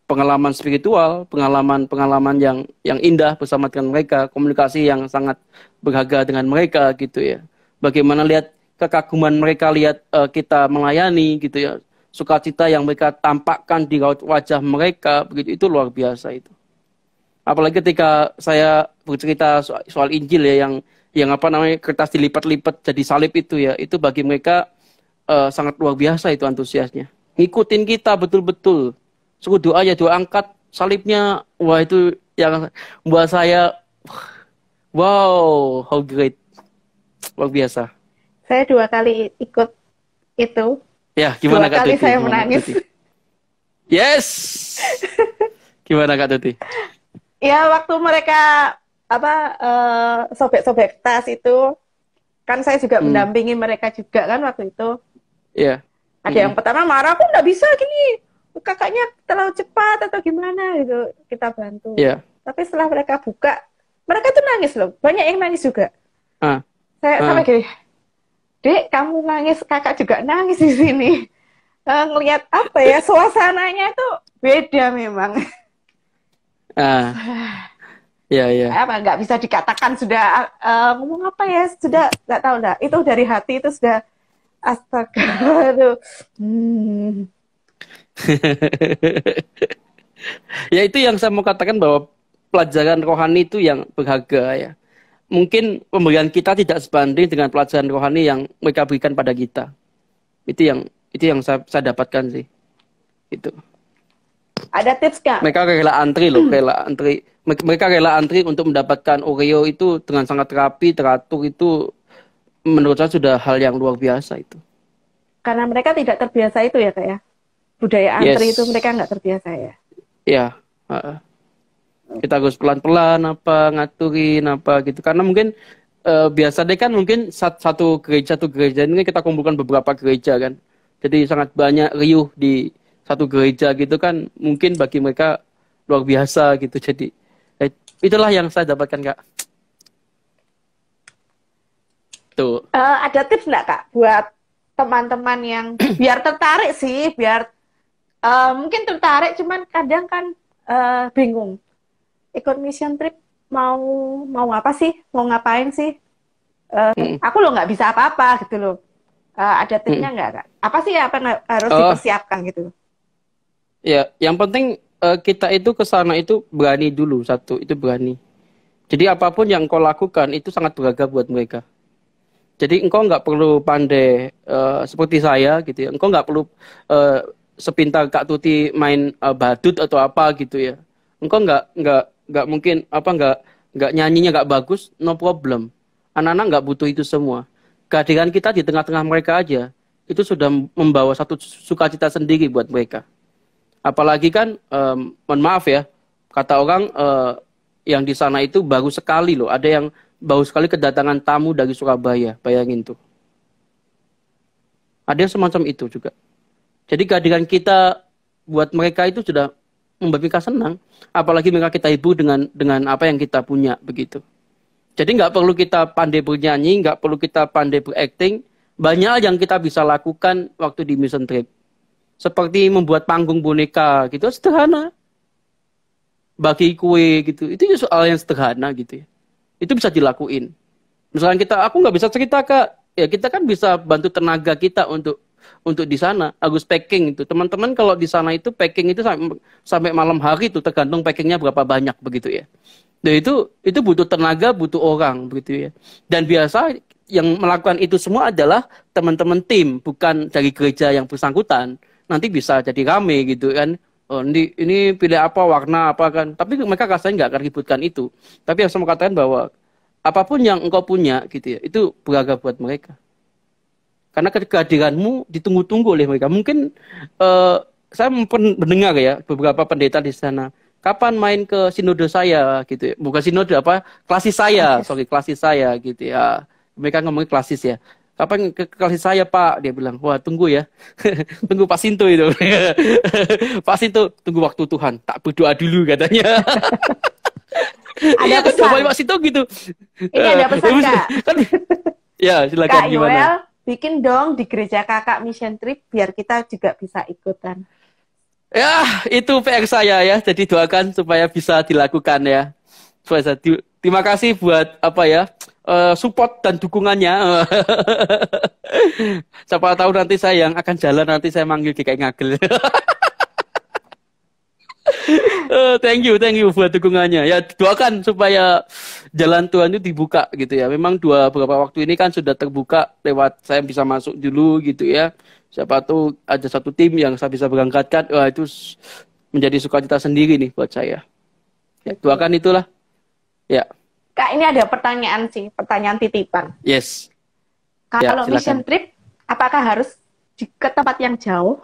Pengalaman spiritual, pengalaman yang indah bersama dengan mereka, komunikasi yang sangat berharga dengan mereka gitu ya. Bagaimana lihat kekaguman mereka, lihat kita melayani gitu ya. Sukacita yang mereka tampakkan di raut wajah mereka, begitu itu luar biasa itu. Apalagi ketika saya bercerita soal Injil ya, yang apa namanya kertas dilipat-lipat jadi salib itu ya, itu bagi mereka sangat luar biasa itu antusiasnya. Ngikutin kita betul-betul. Suruh doa ya doa angkat salibnya, wah itu yang buat saya, wow, how great, luar biasa. Saya 2 kali ikut itu. Ya, gimana 2 Kak kali Tuti? saya menangis. Yes. Gimana Kak Tuti? Ya waktu mereka sobek-sobek tas itu, kan saya juga mendampingi mereka juga kan waktu itu. Iya. Ada yang pertama marah, aku nggak bisa gini, kakaknya terlalu cepat atau gimana gitu, kita bantu. Iya. Tapi setelah mereka buka, mereka tuh nangis loh, banyak yang nangis juga. Saya sampai gini, Dek, kamu nangis, kakak juga nangis di sini. Ngelihat apa ya, suasananya tuh beda memang. Iya. Apa nggak bisa dikatakan sudah ngomong apa ya, sudah nggak tahu lah. Itu dari hati itu sudah astaga. Aduh. Ya itu yang saya mau katakan bahwa pelajaran rohani itu yang berharga ya. Mungkin pemberian kita tidak sebanding dengan pelajaran rohani yang mereka berikan pada kita. Itu yang saya dapatkan sih. Itu. Ada tips nggak? Mereka rela antri loh, Mereka rela antri untuk mendapatkan Oreo itu dengan sangat rapi, teratur itu menurut saya sudah hal yang luar biasa itu. Karena mereka tidak terbiasa itu ya Kak ya? Budaya antri itu mereka nggak terbiasa ya? Iya. Kita harus pelan-pelan ngaturin gitu. Karena mungkin biasanya kan mungkin satu gereja ini kita kumpulkan beberapa gereja kan. Jadi sangat banyak riuh di satu gereja gitu kan, mungkin bagi mereka luar biasa gitu. Jadi itulah yang saya dapatkan Kak. Tuh. Ada tips nggak Kak buat teman-teman yang biar tertarik sih, biar mungkin tertarik, cuman kadang kan bingung ikut mission trip mau apa sih, mau ngapain sih? Aku lo nggak bisa apa-apa gitu loh. Ada tipsnya nggak Kak? Apa sih apa harus dipersiapkan gitu? Ya, yang penting kita itu ke sana itu berani dulu, satu itu berani. Jadi apapun yang engkau lakukan itu sangat berharga buat mereka. Jadi engkau nggak perlu pandai seperti saya gitu ya. Engkau nggak perlu sepintar Kak Tuti main badut atau apa gitu ya. Engkau nggak mungkin nggak nyanyinya nggak bagus, no problem. Anak-anak nggak butuh itu semua. Kehadiran kita di tengah-tengah mereka aja itu sudah membawa satu sukacita sendiri buat mereka. Apalagi kan, mohon maaf ya, kata orang yang di sana itu baru sekali loh. Ada yang baru sekali kedatangan tamu dari Surabaya, bayangin tuh. Ada yang semacam itu juga. Jadi kehadiran kita buat mereka itu sudah membuat mereka senang. Apalagi mereka kita hibur dengan apa yang kita punya begitu. Jadi nggak perlu kita pandai bernyanyi, nggak perlu kita pandai berakting. Banyak yang kita bisa lakukan waktu di mission trip. Seperti membuat panggung boneka gitu, sederhana. Bagi kue gitu, itu soal yang sederhana gitu ya. Itu bisa dilakuin. Misalnya aku nggak bisa cerita Kak, ya kita kan bisa bantu tenaga kita untuk di sana. Agus packing itu, teman-teman kalau di sana itu packing itu sampai malam hari itu tergantung packingnya berapa banyak begitu ya. Dan itu butuh tenaga, butuh orang begitu ya. Dan biasa yang melakukan itu semua adalah teman-teman tim, bukan dari gereja yang bersangkutan. Nanti bisa jadi rame gitu kan. Oh, ini pilih apa, warna apa kan. Tapi mereka rasanya nggak akan ributkan itu. Tapi yang saya mau katakan bahwa apapun yang engkau punya gitu ya, itu berharga buat mereka. Karena kehadiranmu ditunggu-tunggu oleh mereka. Mungkin saya mendengar ya beberapa pendeta di sana. Kapan main ke sinode saya gitu ya. Bukan sinode apa, klasis saya, klasis saya gitu ya. Mereka ngomongin klasis ya. Kapan ke klasis saya Pak? Dia bilang, wah tunggu ya. Tunggu Pak Sinto itu. Pak Sinto, tunggu waktu Tuhan. Tak berdoa dulu katanya. Ada pesan. Pak Sinto gitu. Ini ada pesan Kak. Kan, ya silakan Kak gimana? Yoel, bikin dong di gereja kakak mission trip biar kita juga bisa ikutan. Ya, itu PR saya ya. Jadi doakan supaya bisa dilakukan ya. Terima kasih buat apa ya? Support dan dukungannya. Siapa tahu nanti saya yang akan jalan, nanti saya manggil GKI Ngagel. Thank you buat dukungannya. Ya doakan supaya jalan Tuhan itu dibuka gitu ya. Memang beberapa waktu ini kan sudah terbuka lewat saya bisa masuk dulu gitu ya. Siapa tahu ada satu tim yang saya bisa berangkatkan. Wah itu menjadi sukacita sendiri nih buat saya. Ya doakan itulah. Ya. Kak, ini ada pertanyaan sih, pertanyaan titipan. Yes. Kalau mission trip, apakah harus ke tempat yang jauh?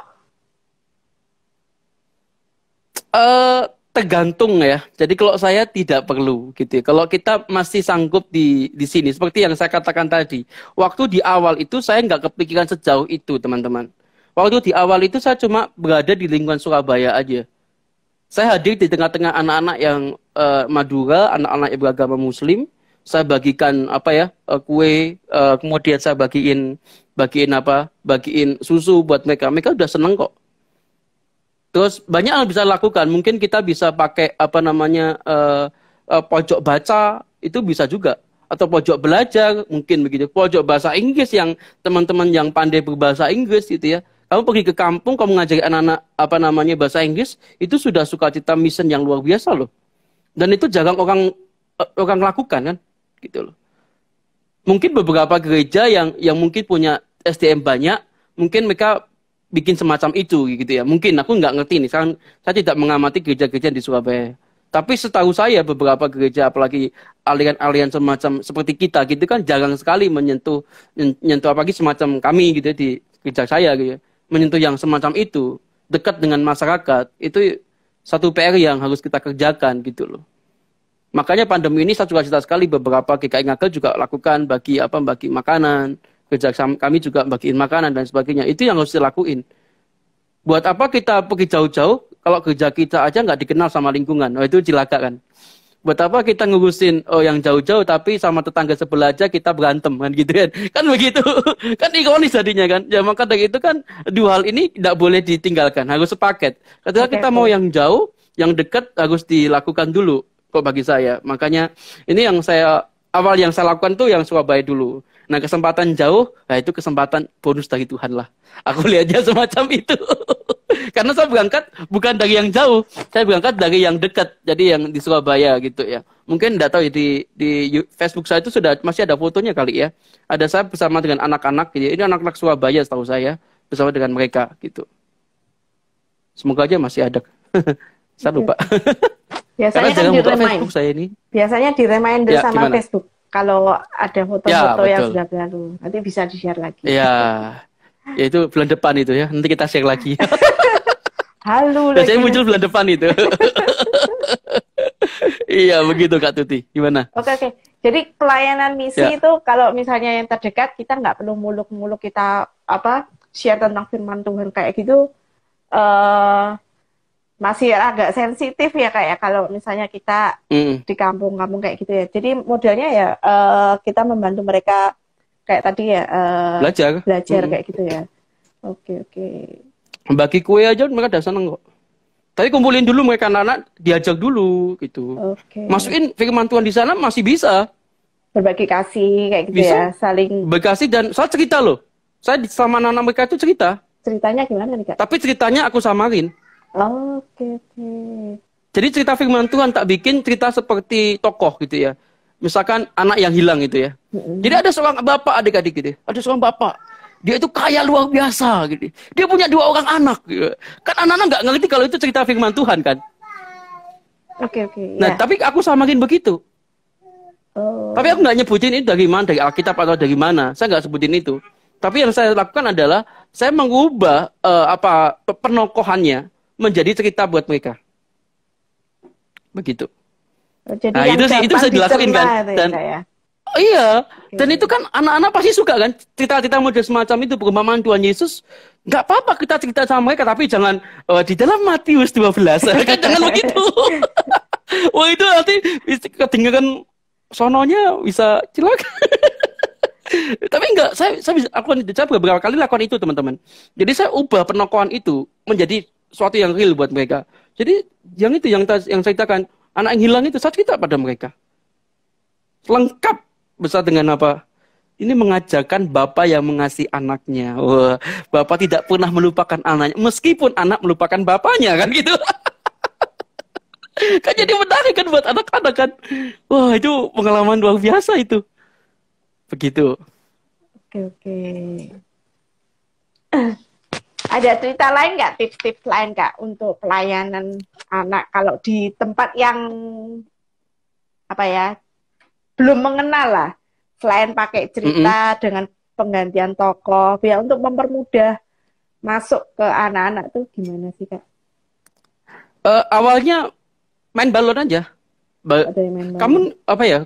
Tergantung ya. Jadi kalau saya tidak perlu gitu. Kalau kita masih sanggup di sini, seperti yang saya katakan tadi, waktu di awal itu saya nggak kepikiran sejauh itu, teman-teman. Waktu di awal itu saya cuma berada di lingkungan Surabaya aja. Saya hadir di tengah-tengah anak-anak yang Madura, anak-anak yang beragama Muslim. Saya bagikan kue, kemudian saya bagiin susu buat mereka. Mereka udah seneng kok. Terus banyak yang bisa lakukan. Mungkin kita bisa pakai pojok baca, itu bisa juga. Atau pojok belajar, mungkin begitu. Pojok bahasa Inggris yang teman-teman yang pandai berbahasa Inggris gitu ya. Kamu pergi ke kampung, kamu ngajari anak-anak bahasa Inggris, itu sudah sukacita mission yang luar biasa loh. Dan itu jarang orang lakukan kan, gitu loh. Mungkin beberapa gereja yang mungkin punya SDM banyak, mungkin mereka bikin semacam itu gitu ya. Mungkin aku nggak ngerti nih, saya tidak mengamati gereja-gereja di Surabaya. Tapi setahu saya beberapa gereja, apalagi aliran-aliran semacam seperti kita gitu kan, jarang sekali menyentuh apalagi semacam kami gitu ya, di gereja saya gitu ya. Menyentuh yang semacam itu, dekat dengan masyarakat, itu satu PR yang harus kita kerjakan gitu loh. Makanya pandemi ini saya juga cerita sekali beberapa GKI Ngagel juga lakukan bagi makanan, gereja kami juga bagiin makanan dan sebagainya. Itu yang harus dilakuin. Buat apa kita pergi jauh-jauh kalau gereja kita aja nggak dikenal sama lingkungan? Oh, itu cilaka kan. Buat apa kita ngurusin yang jauh-jauh tapi sama tetangga sebelah aja kita berantem kan gitu kan. Kan begitu. Kan ironis jadinya kan. Ya maka dari itu kan dua hal ini tidak boleh ditinggalkan, harus sepaket. Ketika kita mau yang jauh, yang dekat harus dilakukan dulu kok bagi saya. Makanya ini yang saya lakukan tuh yang Surabaya dulu. Nah, kesempatan jauh, nah itu kesempatan bonus dari Tuhan lah. Aku lihatnya semacam itu. Karena saya berangkat bukan dari yang jauh, saya berangkat dari yang dekat, jadi yang di Surabaya gitu ya. Mungkin nggak tahu ya, di Facebook saya itu sudah masih ada fotonya kali ya. Ada saya bersama dengan anak-anak gitu. Ini anak-anak Surabaya setahu saya bersama dengan mereka gitu. Semoga aja masih ada. Saya lupa. Biasanya kan di Facebook saya ini. Biasanya di reminder Ya, sama gimana? Facebook. Kalau ada foto-foto yang sudah berlalu, nanti bisa di-share lagi. Iya. Ya itu bulan depan itu ya. Nanti kita share lagi. Halo. Biasanya muncul bulan depan itu. Iya, begitu Kak Tuti. Gimana? Oke. Jadi pelayanan misi itu kalau misalnya yang terdekat, kita nggak perlu muluk-muluk kita share tentang firman Tuhan kayak gitu. Masih agak sensitif ya kayak kalau misalnya kita di kampung-kampung kayak gitu ya. Jadi modelnya ya kita membantu mereka kayak tadi ya belajar kayak gitu ya. Oke. Bagi kue aja mereka udah seneng kok. Tapi kumpulin dulu mereka anak-anak, diajak dulu gitu. Masukin firman Tuhan di sana masih bisa. Berbagi kasih kayak gitu bisa, ya, saling berkasih dan saya cerita loh. Saya sama anak-anak mereka itu cerita. Ceritanya gimana nih Kak? Tapi ceritanya aku samarin. Oke. Jadi cerita firman Tuhan tak bikin cerita seperti tokoh gitu ya. Misalkan anak yang hilang gitu ya. Jadi ada seorang bapak adik-adik gitu. Ada seorang bapak. Dia itu kaya luar biasa gitu. Dia punya 2 orang anak gitu. Kan anak-anak nggak ngerti kalau itu cerita firman Tuhan kan. Oke. Nah, tapi aku samarin begitu. Tapi aku nggak nyebutin itu dari mana, dari Alkitab atau dari mana. Saya nggak sebutin itu. Tapi yang saya lakukan adalah saya mengubah penokohannya menjadi cerita buat mereka. Begitu. Jadi nah, itu bisa dilakuin kan. Dan iya, dan itu kan anak-anak pasti suka kan cerita-cerita model semacam itu, perumpamaan Tuhan Yesus. Nggak apa-apa kita cerita sama mereka, tapi jangan di dalam Matius 12 kan jangan begitu. Wah itu nanti kedengeran sononya bisa celaka. Tapi enggak, saya beberapa kali lakukan itu teman-teman. Jadi saya ubah penokohan itu menjadi sesuatu yang real buat mereka. Jadi yang saya ceritakan, anak yang hilang itu saya cerita pada mereka. Lengkap besar dengan apa? Ini mengajarkan bapak yang mengasihi anaknya. Wah, bapak tidak pernah melupakan anaknya, meskipun anak melupakan bapaknya kan gitu. Kan jadi menarik kan buat anak-anak kan. Wah itu pengalaman luar biasa itu. Begitu. Oke. Ada cerita lain nggak, tips-tips lain Kak untuk pelayanan anak kalau di tempat yang belum mengenal lah, selain pakai cerita dengan penggantian tokoh, ya untuk mempermudah masuk ke anak-anak tuh gimana sih Kak? Awalnya main balon aja. Kamu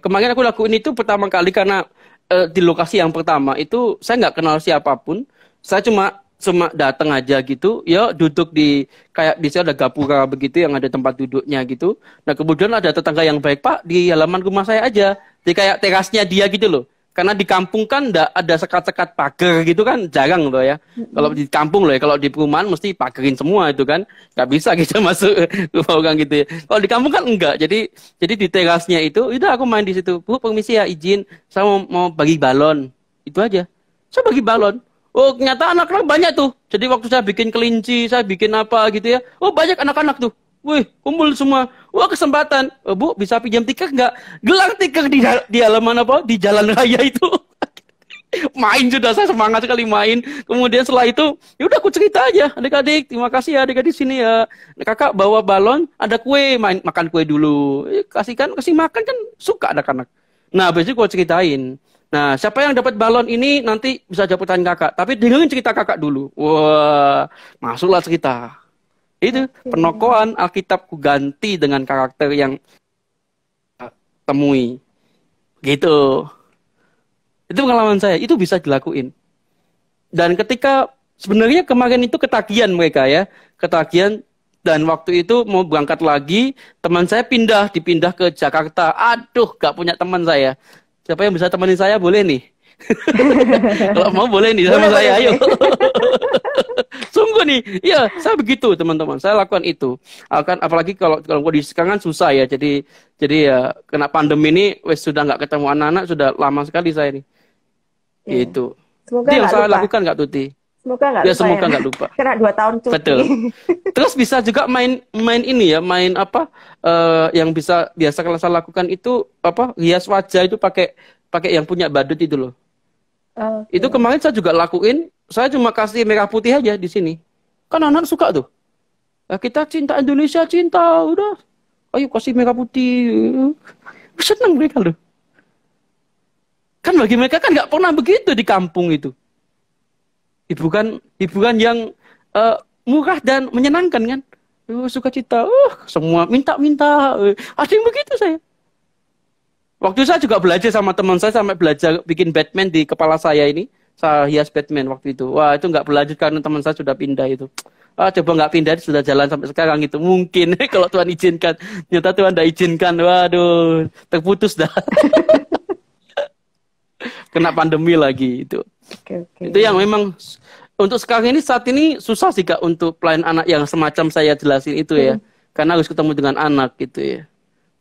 kemarin aku lakuin itu pertama kali karena di lokasi yang pertama itu saya nggak kenal siapapun, saya cuma datang aja gitu, ya duduk di kayak di sini ada gapura begitu yang ada tempat duduknya gitu. Nah kemudian ada tetangga yang baik, Pak, di halaman rumah saya aja, di kayak terasnya dia gitu loh. Karena di kampung kan nggak ada sekat-sekat pagar gitu kan, jarang loh ya. Kalau di kampung loh ya, kalau di perumahan mesti pagerin semua itu kan, nggak bisa kita masuk rumah orang gitu ya. Kalau di kampung kan enggak, jadi di terasnya itu, udah aku main di situ. Bu, permisi ya, izin, saya mau bagi balon, itu aja. Saya bagi balon. Oh, ternyata anak-anak banyak tuh. Jadi waktu saya bikin kelinci, saya bikin apa gitu ya. Oh, banyak anak-anak tuh. Wih, kumpul semua. Wah, kesempatan. Bu, bisa pinjam tikar nggak? Gelang tikar di halaman di jalan raya itu. Main sudah, saya semangat sekali main. Kemudian setelah itu, ya udah aku cerita aja. Adik-adik, terima kasih ya adik-adik sini ya. Kakak bawa balon, ada kue, makan kue dulu. Kasih makan kan suka anak-anak. Nah, habis itu aku ceritain. Nah, siapa yang dapat balon ini nanti bisa dapetan kakak. Tapi dengerin cerita kakak dulu. Wah, masuklah cerita. Itu penokohan Alkitab ku ganti dengan karakter yang temui. Gitu. Itu pengalaman saya. Itu bisa dilakuin. Dan ketika sebenarnya kemarin itu ketagihan mereka ya. Ketagihan. Dan waktu itu mau berangkat lagi. Teman saya dipindah ke Jakarta. Aduh, gak punya teman saya. Siapa yang bisa temenin saya boleh nih. Kalau mau boleh nih sama saya, ayo. Sungguh nih, ya saya begitu teman-teman. Saya lakukan itu. Apalagi kalau kondisi sekarang kan susah ya. Jadi ya kena pandemi ini, sudah nggak ketemu anak-anak sudah lama sekali saya nih. Gitu. Semoga itu yang saya lakukan Kak Tuti. Semoga nggak Ya lupa semoga ya. nggak lupa. Kena 2 tahun cuti. Betul. Terus bisa juga main ini ya, main apa yang biasa kalau saya lakukan itu apa hias wajah itu pakai yang punya badut itu loh. Oke. Itu kemarin saya juga lakuin, saya cuma kasih merah putih aja di sini. Kan anak suka tuh. Nah, kita cinta Indonesia, cinta udah. Ayo kasih merah putih. Seneng mereka loh. Kan bagi mereka kan nggak pernah begitu di kampung itu. Hiburan yang murah dan menyenangkan kan. Sukacita, semua minta-minta. Ada yang begitu saya. Waktu saya juga belajar sama teman saya sampai belajar bikin Batman di kepala saya ini. Saya hias Batman waktu itu. Wah itu nggak belajar karena teman saya sudah pindah itu. Coba nggak pindah sudah jalan sampai sekarang itu. Mungkin kalau Tuhan izinkan. Ternyata Tuhan tidak izinkan. Waduh terputus dah. Kena pandemi lagi itu. Okay. Itu yang memang untuk sekarang ini saat ini susah sih Kak untuk pelayan anak yang semacam saya jelasin itu ya. Karena harus ketemu dengan anak gitu ya.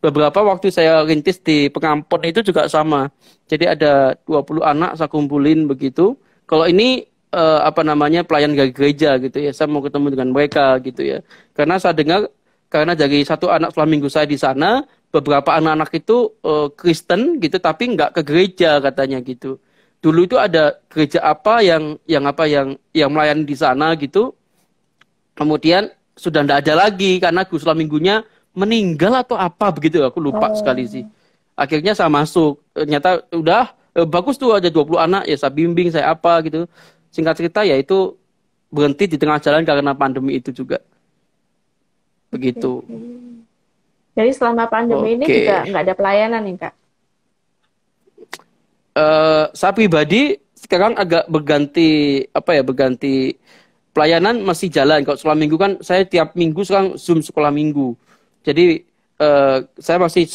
Beberapa waktu saya rintis di pengampun itu juga sama. Jadi ada 20 anak saya kumpulin begitu. Kalau ini pelayan dari gereja gitu ya. Saya mau ketemu dengan mereka gitu ya. Karena saya dengar karena dari satu anak selama minggu saya di sana, beberapa anak-anak itu Kristen gitu tapi nggak ke gereja katanya gitu. Dulu itu ada gereja apa yang melayani di sana gitu. Kemudian sudah nggak ada lagi karena guru selama minggunya meninggal atau apa begitu, aku lupa sekali sih. Akhirnya saya masuk, ternyata udah bagus tuh ada 20 anak ya saya bimbing saya apa gitu. Singkat cerita ya itu berhenti di tengah jalan karena pandemi itu juga. Begitu. Jadi selama pandemi ini juga nggak ada pelayanan nih Kak? Saya pribadi sekarang agak berganti pelayanan masih jalan. Kalau selama minggu kan saya tiap minggu sekarang Zoom sekolah minggu. Jadi saya masih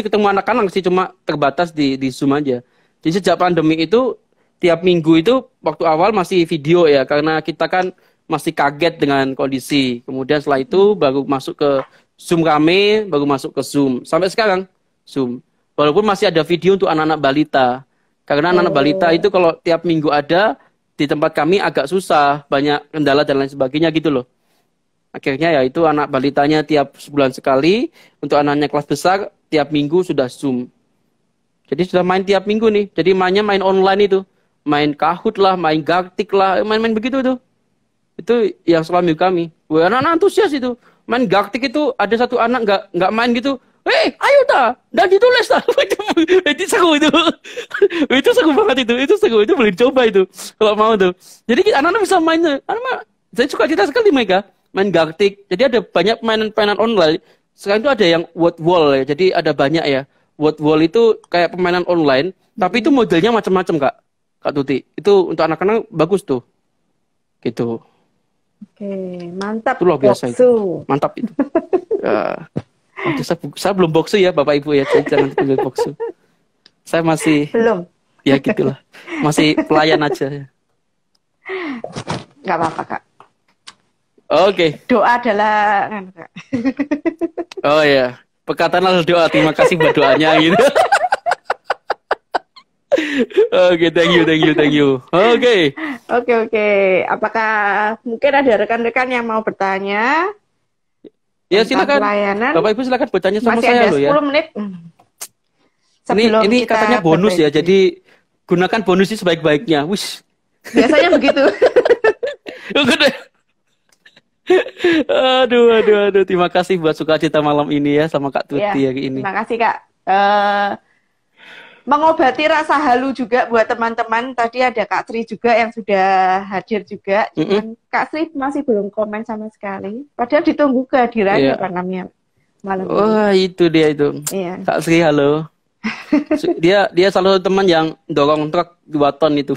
ketemu anak-anak sih cuma terbatas di Zoom aja. Jadi sejak pandemi itu tiap minggu itu waktu awal masih video ya karena kita kan masih kaget dengan kondisi. Kemudian setelah itu baru masuk ke Zoom rame, baru masuk ke Zoom. Sampai sekarang Zoom. Walaupun masih ada video untuk anak-anak balita. Karena anak-anak balita itu kalau tiap minggu ada di tempat kami agak susah, banyak kendala dan lain sebagainya gitu loh. Akhirnya ya itu anak balitanya tiap sebulan sekali, untuk anaknya kelas besar tiap minggu sudah Zoom. Jadi sudah main tiap minggu nih. Jadi mainnya main online itu. Main Kahoot lah, main Gartic lah, main-main begitu tuh. Itu yang selama minggu kami. Wah, anak-anak antusias itu. Main Gartic itu ada satu anak nggak main gitu. Ayo ta, dan ditulis ta. Itu seru itu. Itu seru banget itu. Itu seru, itu boleh coba itu kalau mau tuh. Jadi anak-anak bisa main. Saya suka cerita sekali mereka main Gartic. Jadi ada banyak mainan online. Sekarang itu ada yang word wall ya. Jadi ada banyak ya. Word wall itu kayak permainan online, tapi itu modelnya macam-macam Kak Tuti. Itu untuk anak-anak bagus tuh. Gitu. Oke, mantap. Itu luar biasa itu. Mantap itu. Saya belum boksu ya Bapak Ibu ya, jangan panggil boksu. Saya masih belum. Ya gitulah. Masih pelayan aja. Nggak apa-apa Kak. Oke. Doa adalah Kak. Oh ya, perkataanlah doa. Terima kasih buat doanya gitu. Oke, thank you. Oke. Apakah mungkin ada rekan-rekan yang mau bertanya? Ya silakan. Pelayanan. Bapak Ibu silakan bertanya sama Masih saya ada 10 ya. menit. Ini katanya bonus ya, jadi gunakan bonus ini sebaik-baiknya. Wish. Biasanya begitu. Aduh. Terima kasih buat sukacita malam ini ya sama Kak Tuti hari ini. Terima kasih Kak. Mengobati rasa halu juga buat teman-teman. Tadi ada Kak Sri juga yang sudah hadir juga. Cuman Kak Sri masih belum komen sama sekali. Padahal ditunggu kehadirannya malamnya. Wah itu dia itu. Iya. Kak Sri halo. Dia salah satu teman yang dorong truk 2 ton itu.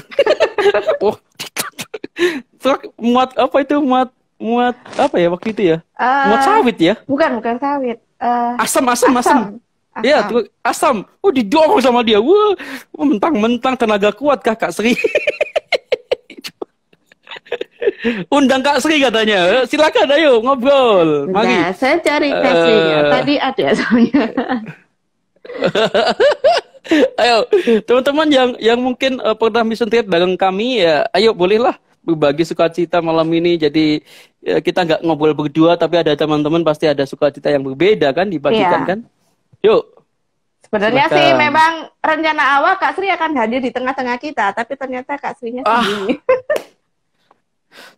Truk muat apa itu? Muat apa ya waktu itu ya? Muat sawit ya? Bukan sawit. Asam. Iya, asam. Didorong sama dia. Wah, mentang-mentang tenaga kuat Kak Sri. Undang Kak Sri katanya. Silakan ayo ngobrol. Mari. Nah, saya cari Kak Sri-nya. Tadi ada soalnya. Ayo, teman-teman yang mungkin pernah mission trip bareng kami ya, ayo bolehlah berbagi sukacita malam ini. Jadi kita nggak ngobrol berdua, tapi ada teman-teman pasti ada sukacita yang berbeda kan dibagikan kan. Yuk. Sebenarnya sih memang rencana awal Kak Sri akan hadir di tengah-tengah kita, tapi ternyata Kak Srinya sembunyi.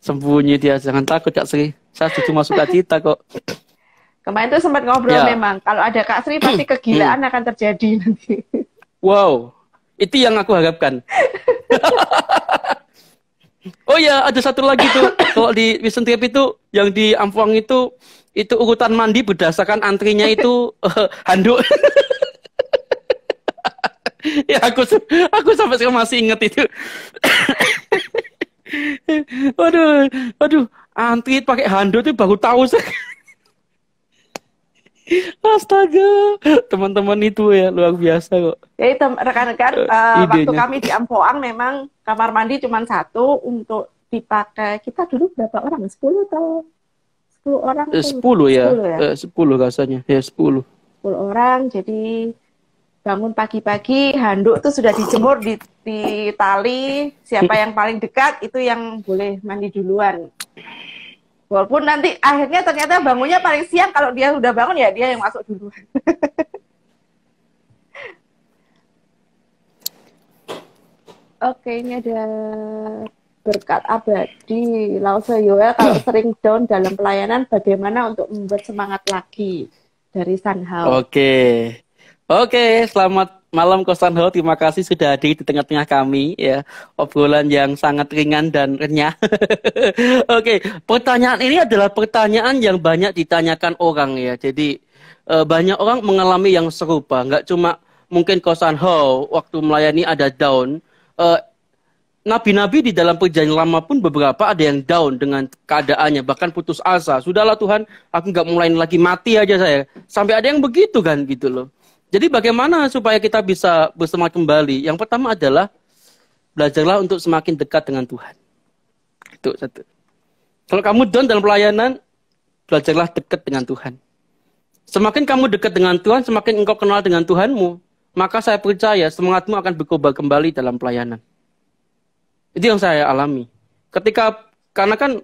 Sembunyi dia, jangan takut Kak Sri. Saya cuma sukacita kok. Kemarin tuh sempat ngobrol memang, kalau ada Kak Sri pasti kegilaan akan terjadi nanti. Wow, itu yang aku harapkan. Oh ya, ada satu lagi tuh, kalau di Vision Trip itu, yang di Ampuang itu urutan mandi berdasarkan antrinya itu handuk. Ya aku sampai sekarang masih inget itu. Waduh, antri pakai handuk itu baru tahu sih. Astaga, teman-teman itu ya luar biasa kok. Jadi rekan-rekan, waktu kami di Ampoang memang kamar mandi cuma satu untuk dipakai. Kita dulu berapa orang? 10 atau 10 orang? 10 ya, 10 rasanya. Ya 10 orang, jadi bangun pagi-pagi, handuk tuh sudah dijemur di tali. Siapa yang paling dekat itu yang boleh mandi duluan. Walaupun nanti akhirnya ternyata bangunnya paling siang, kalau dia udah bangun ya dia yang masuk duluan. Oke, ini ada berkat abadi. Lause Yoel, kalau sering down dalam pelayanan, bagaimana untuk membuat semangat lagi? Dari Sanhao. Oke, selamat malam Ko Sanhao. Terima kasih sudah hadir di tengah-tengah kami ya. Obrolan yang sangat ringan dan renyah. Oke, pertanyaan ini adalah pertanyaan yang banyak ditanyakan orang ya. Jadi banyak orang mengalami yang serupa. Nggak cuma mungkin Ko Sanhao waktu melayani ada down. Nabi-nabi di dalam perjanjian lama pun beberapa ada yang down dengan keadaannya, bahkan putus asa. Sudahlah Tuhan, aku nggak mulai lagi, mati aja saya. Sampai ada yang begitu kan gitu loh. Jadi bagaimana supaya kita bisa bersemangat kembali? Yang pertama adalah belajarlah untuk semakin dekat dengan Tuhan. Itu satu. Kalau kamu down dalam pelayanan, belajarlah dekat dengan Tuhan. Semakin kamu dekat dengan Tuhan, semakin engkau kenal dengan Tuhanmu, maka saya percaya semangatmu akan berkobar kembali dalam pelayanan. Itu yang saya alami. Karena kan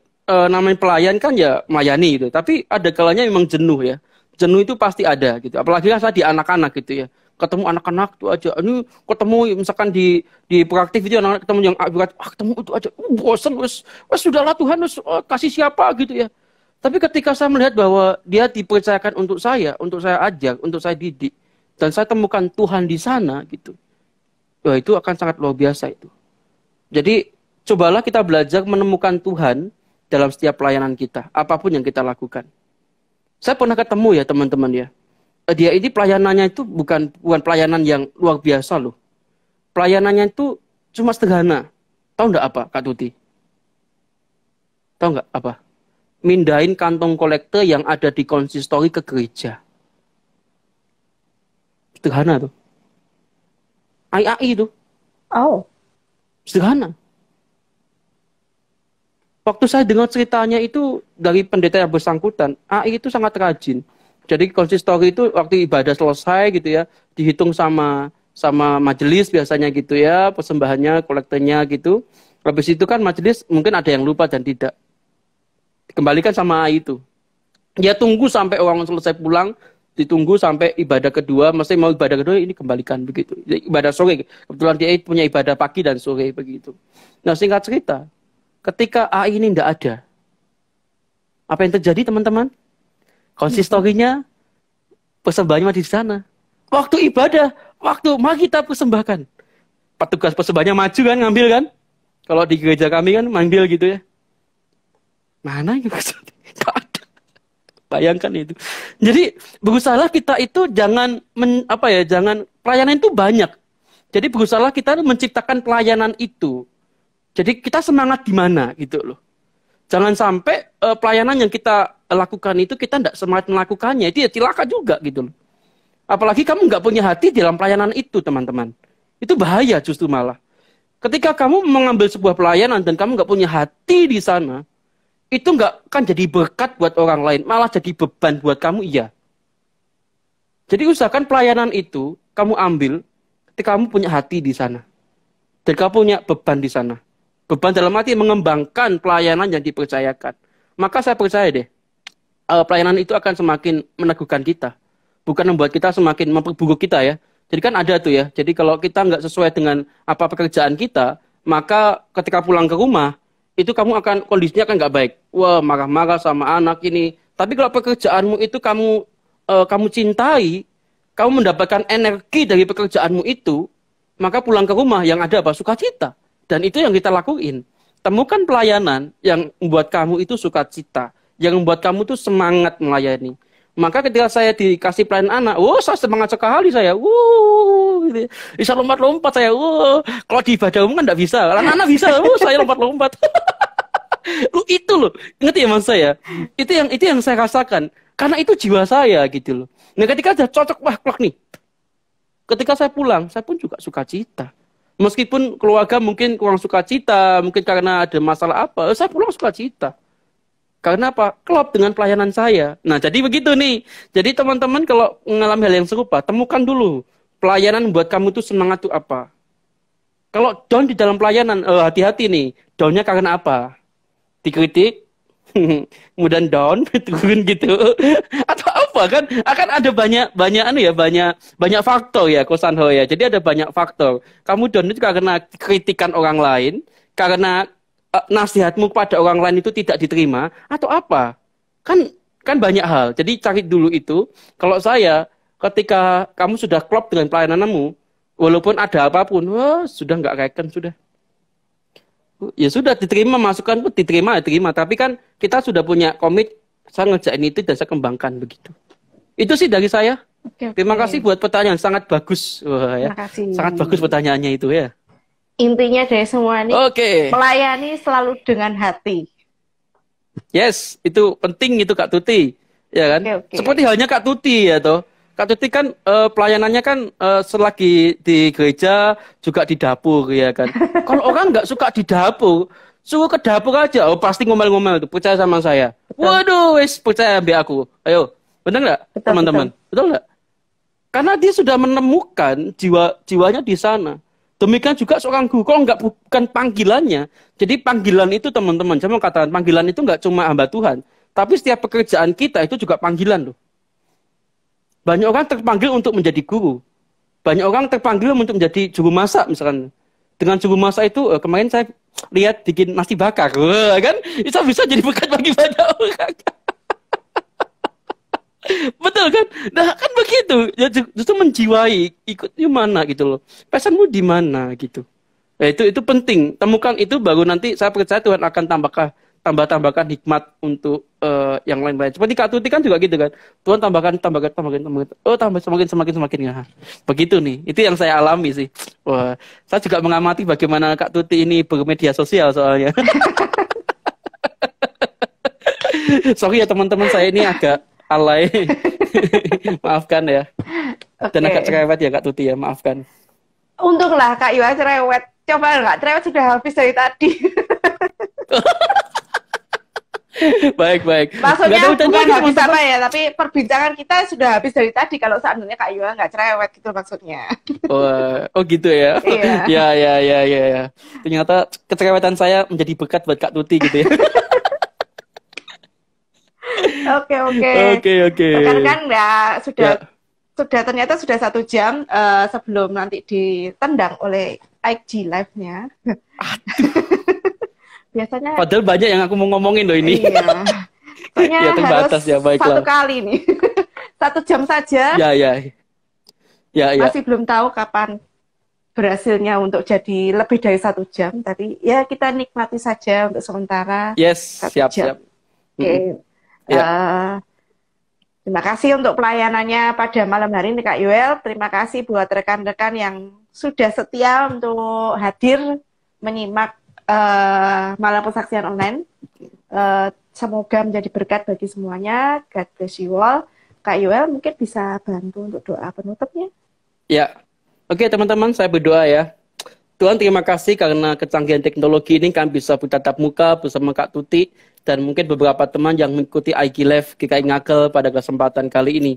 namanya pelayan kan ya melayani gitu. Tapi ada kalanya memang jenuh ya. Jenuh itu pasti ada gitu. Apalagi kan saya di anak-anak gitu ya. Ketemu anak-anak tuh aja. Ini ketemu misalkan di proaktif itu anak-anak ketemu yang ketemu itu aja. Bosan wes sudahlah Tuhan kasih siapa gitu ya. Tapi ketika saya melihat bahwa dia dipercayakan untuk saya ajak, untuk saya didik, dan saya temukan Tuhan di sana gitu. Wah, itu akan sangat luar biasa itu. Jadi, cobalah kita belajar menemukan Tuhan dalam setiap pelayanan kita, apapun yang kita lakukan. Saya pernah ketemu ya teman-teman ya. Dia ini pelayanannya itu bukan pelayanan yang luar biasa loh. Pelayanannya itu cuma sederhana. Tahu nggak apa, Kak Tuti? Tahu nggak apa? Mindahin kantong kolektor yang ada di konsistori ke gereja. Sederhana tuh. AI itu. Oh. Sederhana. Waktu saya dengar ceritanya itu dari pendeta yang bersangkutan, AI itu sangat rajin. Jadi konsistori itu waktu ibadah selesai gitu ya, dihitung sama majelis biasanya gitu ya, persembahannya, kolektornya gitu. Habis itu kan majelis mungkin ada yang lupa dan tidak. Dikembalikan sama AI itu. Dia tunggu sampai orang selesai pulang, ditunggu sampai ibadah kedua, mesti mau ibadah kedua ini kembalikan begitu. Ibadah sore, kebetulan dia punya ibadah pagi dan sore begitu. Nah singkat cerita, ketika AI ini tidak ada, apa yang terjadi teman-teman? Konsistorinya, persembahannya di sana. Waktu ibadah, mari kita persembahkan. Petugas persembahnya maju kan, ngambil kan? Kalau di gereja kami kan manggil gitu ya. Mana yang nggak ada. Bayangkan itu. Jadi berusahalah kita itu jangan jangan pelayanan itu banyak. Jadi berusahalah kita menciptakan pelayanan itu. Jadi kita semangat di mana gitu loh. Jangan sampai pelayanan yang kita lakukan itu kita tidak semangat melakukannya. Itu ya celaka juga gitu loh. Apalagi kamu nggak punya hati dalam pelayanan itu teman-teman. Itu bahaya justru malah. Ketika kamu mengambil sebuah pelayanan dan kamu nggak punya hati di sana, itu nggak kan jadi berkat buat orang lain, malah jadi beban buat kamu, iya. Jadi usahakan pelayanan itu kamu ambil ketika kamu punya hati di sana. Dan kamu punya beban di sana. Beban dalam arti mengembangkan pelayanan yang dipercayakan. Maka saya percaya deh, pelayanan itu akan semakin meneguhkan kita. Bukan membuat kita semakin memperburuk kita ya. Jadi kan ada tuh ya, jadi kalau kita nggak sesuai dengan apa pekerjaan kita, maka ketika pulang ke rumah, itu kamu akan, kondisinya kan nggak baik. Wah, marah-marah sama anak ini. Tapi kalau pekerjaanmu itu kamu cintai, kamu mendapatkan energi dari pekerjaanmu itu, maka pulang ke rumah yang ada apa? Sukacita. Dan itu yang kita lakuin. Temukan pelayanan yang membuat kamu itu sukacita, yang membuat kamu tuh semangat melayani. Maka ketika saya dikasih pelayanan anak, saya semangat sekali saya. Gitu. Bisa lompat-lompat saya. Kalau di ibadah umum kan nggak bisa. Kalau anak bisa, saya lompat-lompat. Itu loh, ngerti ya mas saya? Itu yang saya rasakan. Karena itu jiwa saya gitu loh. Nah ketika sudah cocok, wah klok nih. Ketika saya pulang, saya pun juga sukacita. Meskipun keluarga mungkin kurang sukacita, mungkin karena ada masalah apa, saya pulang sukacita. Karena apa? Klop dengan pelayanan saya. Nah jadi begitu nih. Jadi teman-teman kalau mengalami hal yang serupa, temukan dulu. Pelayanan buat kamu tuh semangat tuh apa? Kalau down di dalam pelayanan, hati-hati nih. Downnya karena apa? Dikritik, kemudian down, turun gitu, atau apa kan? Akan ada banyak faktor ya, Kosanho ya. Jadi ada banyak faktor. Kamu down itu karena kritikan orang lain, karena nasihatmu kepada orang lain itu tidak diterima, atau apa? Kan banyak hal. Jadi cari dulu itu. Kalau saya, ketika kamu sudah klop dengan pelayananmu, walaupun ada apapun, sudah nggak kaitkan sudah. Ya sudah diterima, masukan pun diterima. Tapi kan kita sudah punya komit, saya ngerjain itu dan saya kembangkan begitu. Itu sih dari saya. Oke. Terima kasih buat pertanyaan, sangat bagus. Wah, ya. Terima kasih. Sangat bagus pertanyaannya itu ya. Intinya dari semua ini, melayani selalu dengan hati. Yes, itu penting itu Kak Tuti, ya kan? Seperti halnya Kak Tuti ya toh. Kak Tuti kan pelayanannya kan selagi di gereja juga di dapur ya kan. Kalau orang nggak suka di dapur, suruh ke dapur aja. Pasti ngomel-ngomel tuh. Percaya sama saya. Betul. Waduh, wes percaya ambil aku. Ayo, benar nggak teman-teman? Betul nggak? Karena dia sudah menemukan jiwanya di sana. Demikian juga seorang guru. Kalau nggak bukan panggilannya, jadi panggilan itu teman-teman. Saya mau katakan panggilan itu nggak cuma hamba Tuhan, tapi setiap pekerjaan kita itu juga panggilan loh. Banyak orang terpanggil untuk menjadi guru. Banyak orang terpanggil untuk menjadi juru masak misalkan. Dengan juru masak itu kemarin saya lihat bikin nasi bakar. Wah, kan? Itu bisa jadi berkat bagi banyak orang. Betul kan? Nah kan begitu. Ya, justru menjiwai. Ikut di mana gitu loh. Pesanmu di mana gitu. Nah, itu penting. Temukan itu baru nanti saya percaya Tuhan akan tambahkan hikmat untuk yang lain-lain. Seperti Kak Tuti kan juga gitu kan. Tuhan tambahkan. Tambah semakin ya. Begitu nih. Itu yang saya alami sih. Wah, saya juga mengamati bagaimana Kak Tuti ini bermedia sosial soalnya. Sorry ya teman-teman, saya ini agak alay. Maafkan ya. Dan agak cerewet ya Kak Tuti ya, maafkan. Untunglah Kak Iwa cerewet. Coba nggak cerewet sudah habis dari tadi. Baik. Maksudnya bukan habis apa ya, tapi perbincangan kita sudah habis dari tadi. Kalau seandainya Kak Iwa nggak cerewet gitu maksudnya. Oh gitu ya. Iya. Ya. Ternyata kecerewetan saya menjadi berkat buat Kak Tuti gitu ya. Oke. Kan ternyata sudah 1 jam sebelum nanti ditendang oleh IG Live-nya. Biasanya. Padahal banyak yang aku mau ngomongin loh ini. Iya. Soalnya ya, terbatas ya, baiklah. 1 kali nih. 1 jam saja. Ya. Masih belum tahu kapan berhasilnya untuk jadi lebih dari 1 jam. Tapi ya kita nikmati saja untuk sementara. Yes, siap. Oke. Terima kasih untuk pelayanannya pada malam hari ini Kak Yoel. Terima kasih buat rekan-rekan yang sudah setia untuk hadir menyimak malam persaksian online. Semoga menjadi berkat bagi semuanya. God bless you all. Kak Yoel mungkin bisa bantu untuk doa penutupnya. Ya, oke teman-teman, saya berdoa ya. Tuhan terima kasih karena kecanggihan teknologi ini kami bisa bertatap muka bersama Kak Tuti dan mungkin beberapa teman yang mengikuti IG Live GKI Ngagel pada kesempatan kali ini.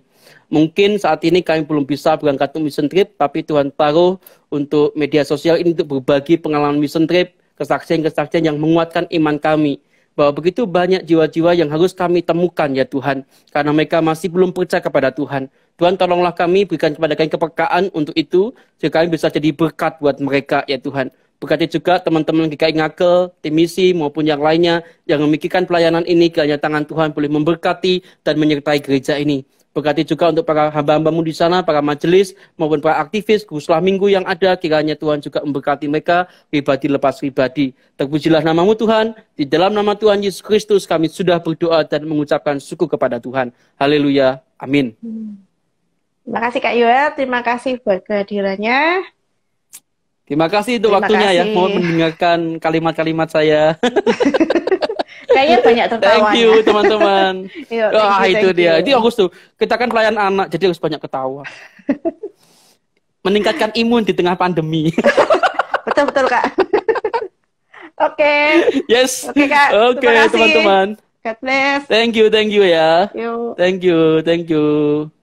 Mungkin saat ini kami belum bisa berangkat untuk mission trip, tapi Tuhan taruh untuk media sosial ini untuk berbagi pengalaman mission trip kesaksian-kesaksian yang menguatkan iman kami. Bahwa begitu banyak jiwa-jiwa yang harus kami temukan ya Tuhan. Karena mereka masih belum percaya kepada Tuhan. Tuhan tolonglah kami, berikan kepada kami kepekaan untuk itu. Sehingga kami bisa jadi berkat buat mereka ya Tuhan. Berkati juga teman-teman GKI Ngagel, tim misi maupun yang lainnya yang memikirkan pelayanan ini. Kiranya tangan Tuhan boleh memberkati dan menyertai gereja ini. Berkati juga untuk para hamba-hambamu di sana, para majelis, maupun para aktivis, guru sekolah minggu yang ada. Kiranya Tuhan juga memberkati mereka, pribadi lepas pribadi. Terpujilah namamu Tuhan. Di dalam nama Tuhan Yesus Kristus kami sudah berdoa dan mengucapkan syukur kepada Tuhan. Haleluya. Amin. Terima kasih Kak Yoel, terima kasih buat kehadirannya. Terima kasih untuk waktunya ya, mau mendengarkan kalimat-kalimat saya. Kayaknya banyak tertawanya. Thank you teman-teman. Wah itu dia. Itu harus tuh. Kita kan pelayan anak, jadi harus banyak ketawa. Meningkatkan imun di tengah pandemi. Betul Kak. Oke. Yes. Oke Kak. Oke teman-teman. God bless. Thank you ya. Yo. Thank you.